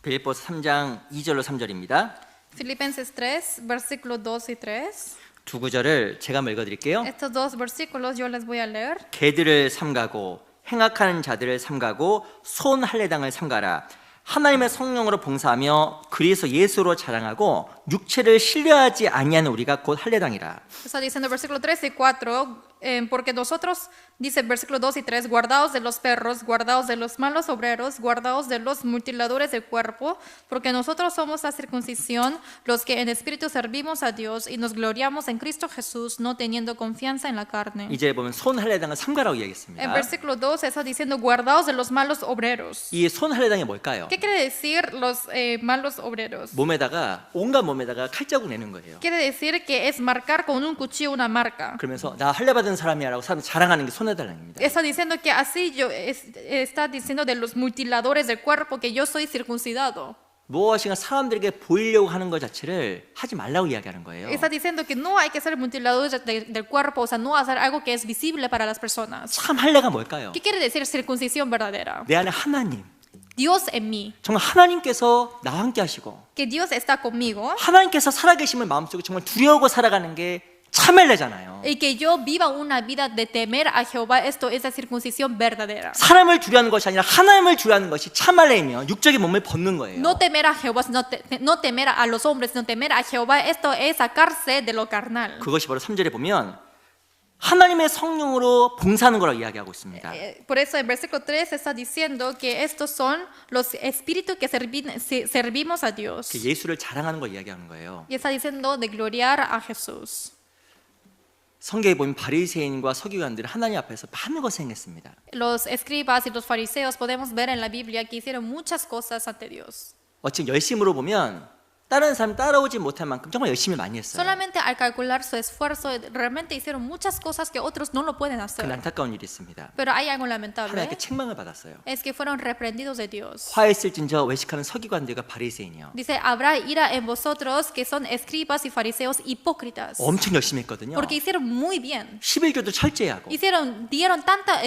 빌립보서 3장 2절로 3절입니다. Filipenses 3, versículo 2 y 3. 두 구절을 제가 한번 읽어드릴게요. Estos dos versículos yo les voy a leer. 개들을 삼가고 행악하는 자들을 삼가고 손 할례당을 삼가라. 하나님의 성령으로 봉사하며 그리스도 예수로 자랑하고 육체를 신뢰하지 아니하는 우리가 곧 할례당이라. Está diciendo versículo 3 y 4, porque nosotros, dice versículo 2 y 3, guardaos de los perros, guardaos de los malos obreros, guardaos de los mutiladores del cuerpo, porque nosotros somos la circuncisión, los que en espíritu servimos a Dios y nos gloriamos en Cristo Jesús, no teniendo confianza en la carne. 이제 보면 손 할례당을 삼가라고 En 이야기했습니다. versículo 2 está diciendo guardaos de los malos obreros. 이 손 할례당이 뭘까요? ¿Qué quiere decir los malos obreros? 몸에다가 온갖 몸에다가 칼자국 내는 거예요. Quiere decir que es marcar con un cuchillo una marca. 그러면서 나 할례 받은 사람이야라고 사람 자랑하는 게 손해달랑입니다. Está diciendo que así está diciendo de los mutiladores del cuerpo que yo soy circuncidado. 무엇인가 사람들에게 보이려고 하는 것 자체를 하지 말라고 이야기하는 거예요. Está diciendo que no hay que ser mutiladores del cuerpo, o sea, no hacer algo que es visible para las personas. 참 할례가 뭘까요? ¿Qué quiere decir circuncisión verdadera? 내 안에 하나님, Dios en mí, 정말 하나님께서 나와 함께 하시고 que Dios está conmigo 하나님께서 살아계심을 마음속에 정말 두려워하고 살아가는 게 참 할례잖아요. y que yo viva una vida de temer a Jehová. Esto es la circuncisión verdadera. 사람을 두려워하는 것이 아니라 하나님을 두려워하는 것이 참 할례이며 육적인 몸을 벗는 거예요. No temer a Jehová, no temer a los hombres, sino temer a Jehová. Esto es sacarse de lo carnal. 그것이 바로 3절에 보면 하나님의 성령으로 봉사하는 거라고 이야기하고 있습니다. Por eso en versículo 3 está diciendo que estos son los espíritus que servimos a Dios. 그 예수를 자랑하는 걸 이야기하는 거예요. Y está diciendo de gloriar a Jesús. 성경에 보면 바리새인과 서기관들은 하나님 앞에서 많은 것을 행했습니다. Los escribas y los fariseos podemos ver en la Biblia que hicieron muchas cosas ante Dios. 어찌 열심으로 보면 다른 사람 따라오지 못할 만큼 정말 열심히 많이 했어요. Solamente al calcular su esfuerzo, realmente hicieron muchas cosas que otros no lo pueden 그 hacer. 안타까운 일이 있습니다. Pero hay algo lamentable, 하나님께 책망을 받았어요. es que fueron reprendidos de Dios. 화했을진저 외식하는 서기관들과 바리새인이요. Dice, habrá ira en vosotros que son escribas y fariseos hipócritas. 엄청 열심히 했거든요. Porque hicieron muy bien. 11조도 철저하고 Dieron tanta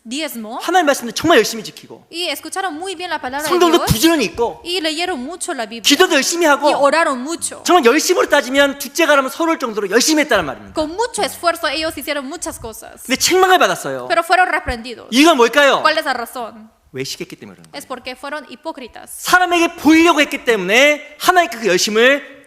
diezmo 하나님 말씀도 정말 열심히 지키고 y escucharon muy bien la palabra de 성경도 Dios 부지런히 읽고 y leyeron mucho la Biblia 기도도 열심히 y 하고 oraron mucho. 정말 열심으로 따지면 둘째가라면 서러울 정도로 열심히 했다는 말입니다. Con mucho esfuerzo ellos hicieron muchas cosas, 근데 책망을 받았어요. pero fueron reprendidos. 이유가 뭘까요? ¿Cuál es la razón? 외식했기 때문에 그런 거예요. Es porque fueron hipócritas. 사람에게 보이려고 했기 때문에 하나님께 그 열심을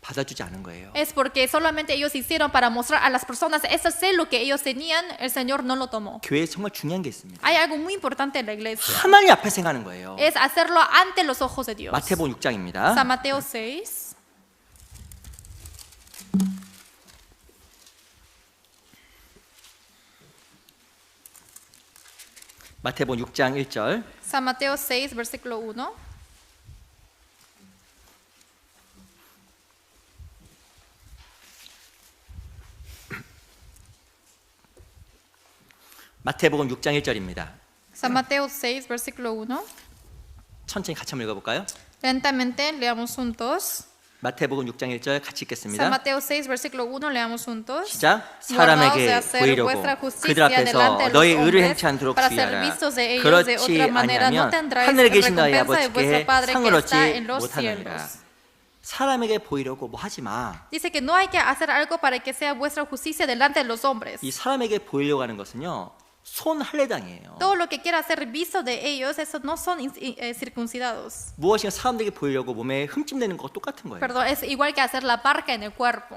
받아주지 않은 거예요. Es porque solamente ellos hicieron para mostrar a las personas ese celo que ellos tenían, el Señor no lo tomó. 교회에 정말 중요한 게 있습니다. Hay algo muy importante en la iglesia. 하나님 앞에 생각하는 거예요. Es hacerlo ante los ojos de Dios. 마태복음 6장입니다. San Mateo 6. 마태복음 6장 1절. San Mateo 6, versículo 1. 마태복음 6장 1절입니다. San Mateo 6, versículo 1. 천천히 같이 한번 읽어볼까요? Lentamente leamos juntos. 마태복음 6장 1절 같이 San 읽겠습니다. Mateo 6, versículo 1, leamos juntos. 시작. Guardaos de 사람에게 hacer 보이려고 vuestra justicia 그들 앞에서 delante de los 너의 의를 hombres 행치 않도록 para ser 주의하라. vistos de ellos de 그렇지 otra manera no 아니하면 tendráis 하늘에 계신 너희 recompensa de vuestro 아버지께 Padre 상을 que 얻지 está en los 못하느니라. cielos. 사람에게 보이려고 뭐 하지 마. Dice que no hay que hacer algo para que sea vuestra justicia delante de los hombres. 이 사람에게 보이려고 하는 것은요. 손 할례당이에요. Todo lo que quiera ser visto de ellos, esos no son circuncidados. 무엇인가 사람들에게 보이려고 몸에 흠집내는 거 똑같은 거예요. Perdón, es igual que hacer la parca en el cuerpo.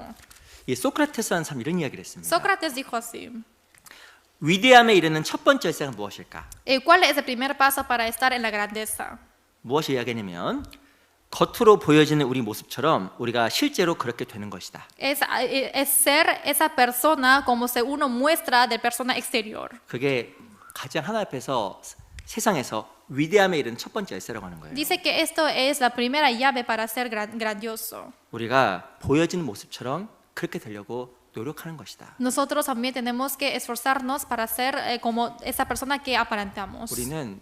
이 소크라테스라는 사람이 이런 이야기를 했습니다. Sócrates dijo así. 위대함에 이르는 첫 번째 열쇠가 무엇일까? ¿Cuál es el primer paso para estar en la grandeza? 무엇을 이야기하냐면 겉으로 보여지는 우리 모습처럼 우리가 실제로 그렇게 되는 것이다. Es ser esa persona como se uno muestra de persona exterior. 그게 가장 하나님 앞에서 세상에서 위대함에 이르는 첫 번째 열쇠라고 하는 거예요. Dice que esto es la primera llave para ser grandioso. 우리가 보여지는 모습처럼 그렇게 되려고 노력하는 것이다. Nosotros también tenemos que esforzarnos para ser como esa persona que aparentamos. 우리는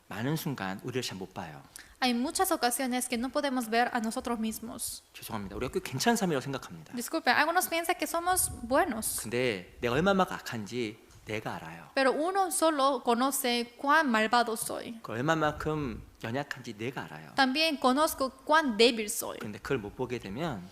많은 순간 우리를 잘 못 봐요. Hay muchas ocasiones que no podemos ver a nosotros mismos. 죄송합니다. 우리가 꽤 괜찮은 사람이라고 생각합니다. Disculpe, algunos piensan que somos buenos, 근데 내가 얼마나 악한지 내가 알아요. pero uno solo conoce cuán malvado soy. 그 얼마만큼 연약한지 내가 알아요. También conozco cuán débil soy. 근데 그걸 못 보게 되면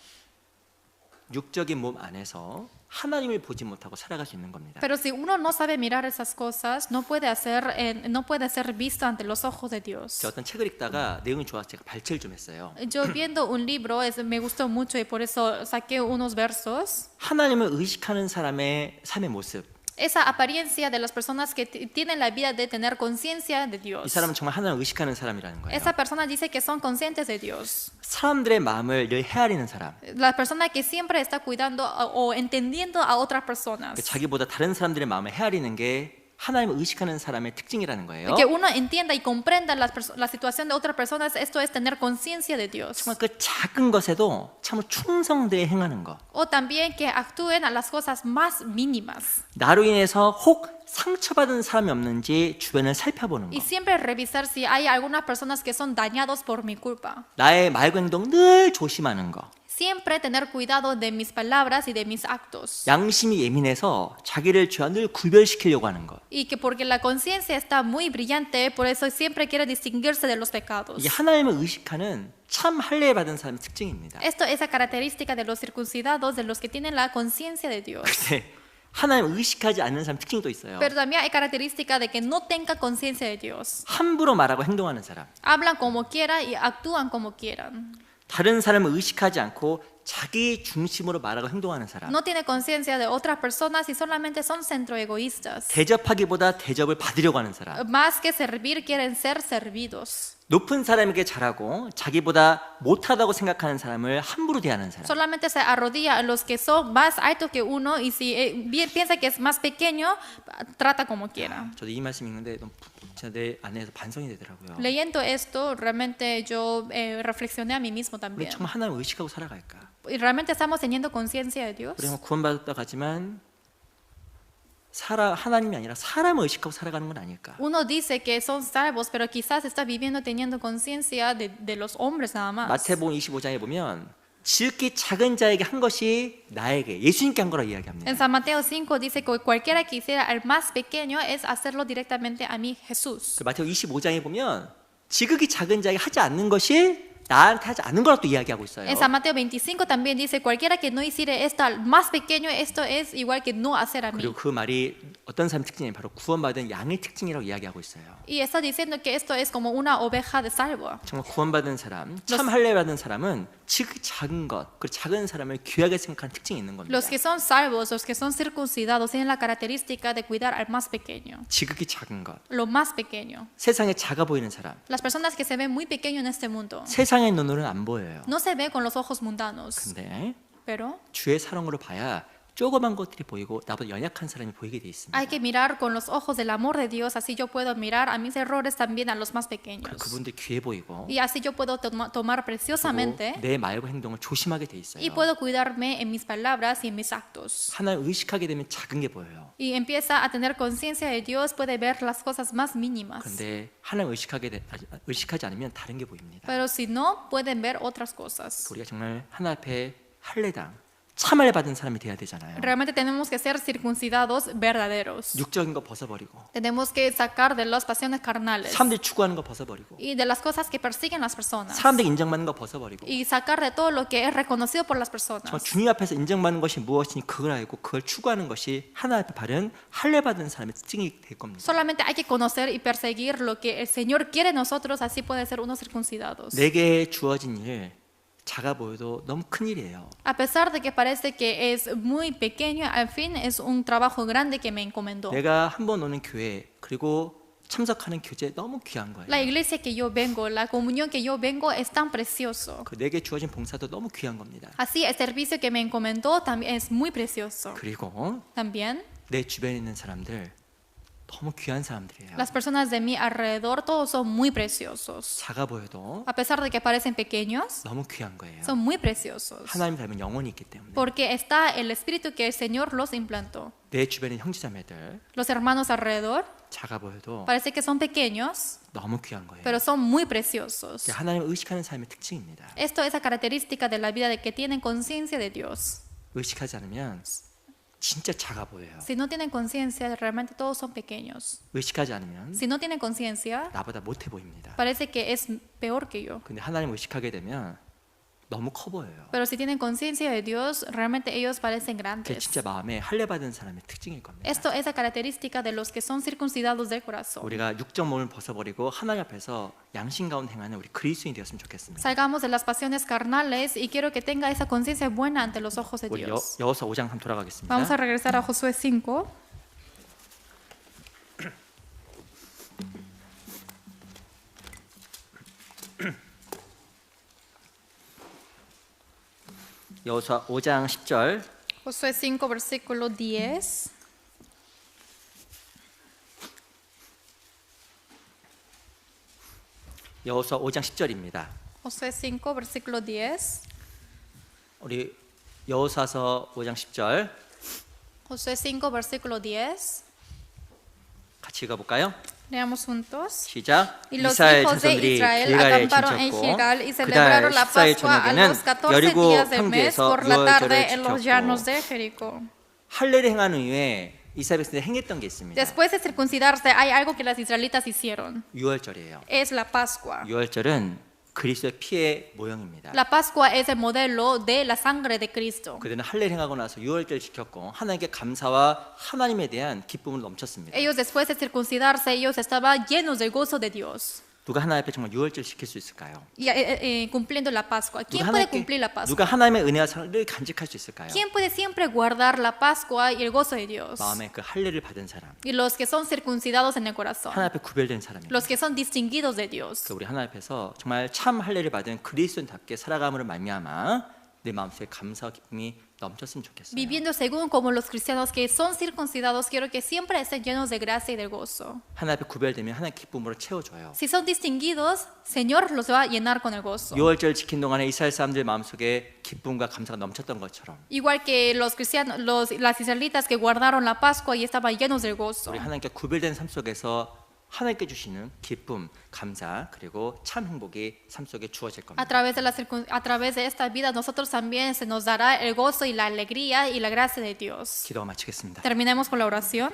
육적인 몸 안에서 하나님을 보지 못하고 살아갈 수 있는 겁니다. Pero si uno no sabe mirar esas cosas, no puede ser visto ante los ojos de Dios. 제가 어떤 책을 읽다가 내용이 좋아서 제가 발췌를 좀 했어요. Yo viendo un libro, me gustó mucho y por eso saqué unos versos. 하나님을 의식하는 사람의 삶의 모습. Esa apariencia de las personas que tienen la vida de tener conciencia de 이 Dios. 사람은 정말 하나님을 의식하는 사람이라는 거예요. Esa persona dice que son conscientes de Dios. 사람들의 마음을 늘 헤아리는 사람. La persona que siempre está cuidando o entendiendo a otras personas. 자기보다 다른 사람들의 마음을 헤아리는 게 하나님을 의식하는 사람의 특징이라는 거예요. Que uno entienda y comprenda la situación de otras personas, esto es tener conciencia de Dios. 정말 그 작은 것에도 참 충성되게 행하는 것. O también que actúen a las cosas más mínimas. 나로 인해서 혹 상처받은 사람이 없는지 주변을 살펴보는 Y 것. siempre revisar si hay algunas personas que son dañados por mi culpa. 나의 말과 행동 늘 조심하는 것. Siempre tener cuidado de mis palabras y de mis actos. 양심이 예민해서 자기를 죄와 늘 구별시키려고 하는 것. Y que porque la conciencia está muy brillante, por eso siempre quiere distinguirse de los pecados. 이게 하나님을 의식하는 참 할례 받은 사람의 특징입니다. Esto es la característica de los circuncidados, de los que tienen la conciencia de Dios. 근데 하나님을 의식하지 않는 사람 특징이 또 있어요. Pero también hay característica de que no tenga conciencia de Dios. 함부로 말하고 행동하는 사람. Hablan como quieran y actúan como quieran. 다른 사람을 의식하지 않고 자기 중심으로 말하고 행동하는 사람. No tiene conciencia de otras personas y solamente son centroegoístas. 대접하기보다 대접을 받으려고 하는 사람. Más que servir, quieren ser servidos. 높은 사람에게 잘하고 자기보다 못하다고 생각하는 사람을 함부로 대하는 사람. Solamente se arrodilla a los que son más altos que uno y si piensa que es más pequeño, trata como quiera. 저도 이 말씀 읽는데 너무 진짜 내 안에서 반성이 되더라고요. Leyendo esto, realmente yo reflexioné a mí mismo 우리 también. 정말 하나님을 의식하고 살아갈까? ¿Y realmente estamos teniendo conciencia de Dios? 우리가 구원받았다 가지만 하나님이 아니라 사람을 의식하고 살아가는 건 아닐까? Uno dice que son salvos, pero quizás está viviendo teniendo conciencia de los hombres nada más. 마태복음 25장에 보면 지극히 작은 자에게 한 것이 나에게 예수님께 한 거라 이야기합니다. En San Mateo 5 dice que cualquiera que hiciera al más pequeño es hacerlo directamente a mí, Jesús. 그 마태복음 25장에 보면 지극히 작은 자에게 하지 않는 것이 나한테 하지 않는 거라고 또 이야기하고 있어요. En San Mateo 25 también dice cualquiera que no hiciere esto al más pequeño, esto es igual que no hacer a mí. 그리고 그 말이 어떤 사람의 특징이냐면 바로 구원받은 양의 특징이라고 이야기하고 있어요. Y está diciendo que esto es como una oveja de salvo. 정말 구원받은 사람, 참 할례 받은 사람은 지극히 작은 것, 그 작은 사람을 귀하게 생각하는 특징이 있는 겁니다. Los que son salvos, los que son circuncidados, tienen la característica de cuidar al más pequeño, 지극히 작은 것. lo más pequeño. 세상에 작아 보이는 사람, Las personas que se ven muy pequeños en este mundo, 세상의 눈으로는 안 보여요. no se ve con los ojos mundanos, 근데 pero 주의 사랑으로 봐야 조그만 것들이 보이고 나보다 연약한 사람이 보이게 돼 있습니다. Hay que mirar con los ojos del amor de Dios, así yo puedo mirar a mis errores también a los más pequeños. 그분들 귀해 보이고 Y así yo puedo tomar 그리고 preciosamente 내 말과 행동을 조심하게 돼 있어요. y puedo cuidarme en mis palabras y en mis actos. 하나님 의식하게 되면 작은 게 보여요. Y empieza a tener conciencia de Dios, puede ver las cosas más mínimas. 그런데 하나님 의식하지 않으면 다른 게 보입니다. Pero si no, pueden ver otras cosas. 우리가 정말 하나님 앞에 할례당 참을 받은 사람이 돼야 되잖아요. Realmente tenemos que ser circuncidados verdaderos. 육적인 거 벗어버리고 Tenemos que sacar de las pasiones carnales 사람들이 추구하는 거 벗어버리고 y de las cosas que persiguen las personas. 사람들이 인정받는 거 벗어버리고 Y sacar de todo lo que es reconocido por las 정말 personas. 주님 앞에서 인정받는 것이 무엇이니 그걸 알고 그걸 추구하는 것이 하나님 앞에 바른 할례 받은 사람의 특징이 될 겁니다. Solamente hay que conocer y perseguir lo que el Señor quiere de nosotros, así pueden ser unos circuncidados. 내게 주어진 일 작아 보여도 너무 큰 일이에요. A pesar de que parece que es muy pequeño, al fin es un trabajo grande que me encomendó. 내가 한 번 오는 교회 그리고 참석하는 교제 너무 귀한 거예요. La iglesia que yo vengo, la comunión que yo vengo es tan precioso. 그 내게 주어진 봉사도 너무 귀한 겁니다. Así el servicio que me encomendó también es muy precioso. 그리고 También 내 주변에 있는 사람들 너무 귀한 사람들이에요. las personas de mi alrededor todos son muy preciosos. 작아 보여도 A pesar de que parecen pequeños, 너무 귀한 거예요. son muy preciosos. 하나님 닮은 영혼이 있기 때문에 Porque está el espíritu que el Señor los implantó. 내 주변에 형제자매들 Los hermanos alrededor 작아 보여도 parece que son pequeños, 너무 귀한 거예요. pero son muy preciosos. 그게 하나님을 의식하는 삶의 특징입니다. Esto es la característica de la vida de que tienen conciencia de Dios. 의식하지 않으면 진짜 작아 보여요. Si no tienen conciencia, realmente todos son pequeños. 의식하지 않으면 Si no tienen conciencia, 나보다 못해 보입니다. parece que es peor que yo. 근데 하나님 의식하게 되면 너무 커 보여요. Pero si tienen conciencia de Dios, realmente ellos parecen 그게 grandes. 진짜 마음에 할례 받은 사람의 특징일 겁니다. Esto es la característica de los que son circuncidados del corazón. 우리가 육적 몸을 벗어버리고 하나님 앞에서 양심 가운데 행하는 우리 그리스도인이 되었으면 좋겠습니다. Salgamos de las pasiones carnales y quiero que tenga esa conciencia buena ante los ojos de 우리 Dios. 여호수아 5장 한번 돌아가겠습니다. Vamos a regresar a Josué 5. 여호수아 5장 10절 Josué 5, versículo 10. 여호수아 5장 10절입니다. Josué 5, versículo 10. 우리 여호수아서 5장 10절 Josué 5, versículo 10. 같이 읽어볼까요? Leamos juntos. 시작. Y los 이스라엘 hijos de 자손들이 Israel 길갈에 acamparon en 진쳤고 Gilgal y 그달 celebraron la 14일 Pascua a 저녁에는 los 14 여리고 días del mes 평지에서 por la tarde 유월절을 en los llanos 지켰고 de Jericó. 할례를 행한 후에 이스라엘 백성들이 행했던 게 있습니다. Después de circuncidarse, hay algo que las israelitas hicieron. 유월절이에요. Es la Pascua. 유월절은 그리스도의 피의 모형입니다. La Pascua es el modelo de la sangre de Cristo. 그들은 할례를 행하고 나서 유월절 지켰고 하나님께 감사와 하나님에 대한 기쁨을 넘쳤습니다. Ellos después de circuncidarse, ellos estaban llenos del gozo de Dios. 누가 하나님 앞에 정말 유월절 지킬 수 있을까요? Y cumpliendo la Pascua. ¿Quién 누가, puede cumplir la 누가 Pascua? 하나님의 은혜와 사랑을 간직할 수 있을까요? ¿Quién puede siempre guardar la Pascua y el gozo de Dios? 마음에 그 할례를 받은 사람, Y los que son circuncidados en el corazón. 하나님 앞에 구별된 사람입니다. Los que son distinguidos de Dios. 그 우리 하나님 앞에서 정말 참 할례를 받은 그리스도인답게 살아감으로 말미암아 내 마음속에 감사와 기쁨이 넘쳤으면 좋겠어요. Viviendo según como los cristianos que son circuncidados, quiero que siempre estén llenos de gracia y del gozo. 하나님 앞에 구별되면 하나님 기쁨으로 채워줘요. Si son distinguidos, Señor los va a llenar con el gozo. 유월절 지킨 동안에 이스라엘 사람들 마음속에 기쁨과 감사가 넘쳤던 것처럼 Igual que los cristianos, las israelitas que guardaron la Pascua y estaban llenos del gozo. 우리 하나님께 구별된 삶 속에서 하나님께 주시는 기쁨, 감사 그리고 참 행복이 삶 속에 주어질 겁니다. A través de esta vida, nosotros también se nos dará el gozo y la alegría y la gracia de Dios. 기도가 마치겠습니다. Terminemos con la oración.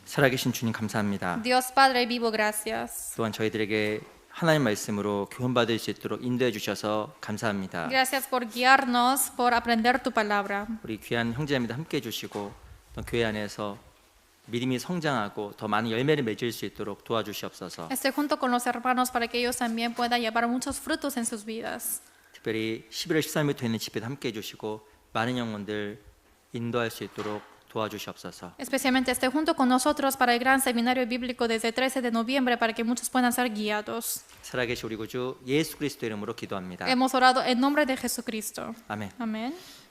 살아계신 주님 감사합니다. Dios Padre vivo, gracias. 또한 저희들에게 하나님 말씀으로 교훈받을 수 있도록 인도해 주셔서 감사합니다. Gracias por guiarnos, por aprender tu palabra. 우리 귀한 형제자매들 함께 해주시고 또 교회 안에서 믿음이 성장하고 더 많은 열매를 맺을 수 있도록 도와주시옵소서. Estoy junto con los hermanos para que ellos también puedan llevar muchos frutos en sus vidas. 특별히 11월 13일부터 있는 집회도 함께 해주시고 많은 영혼들 인도할 수 있도록 도와주시옵소서. Especialmente estoy junto con nosotros para el gran seminario bíblico desde el 13 de noviembre para que muchos puedan ser guiados. 살아계신 우리 구주 예수 그리스도 이름으로 기도합니다. Hemos orado en nombre de Jesucristo. 아멘. Amén.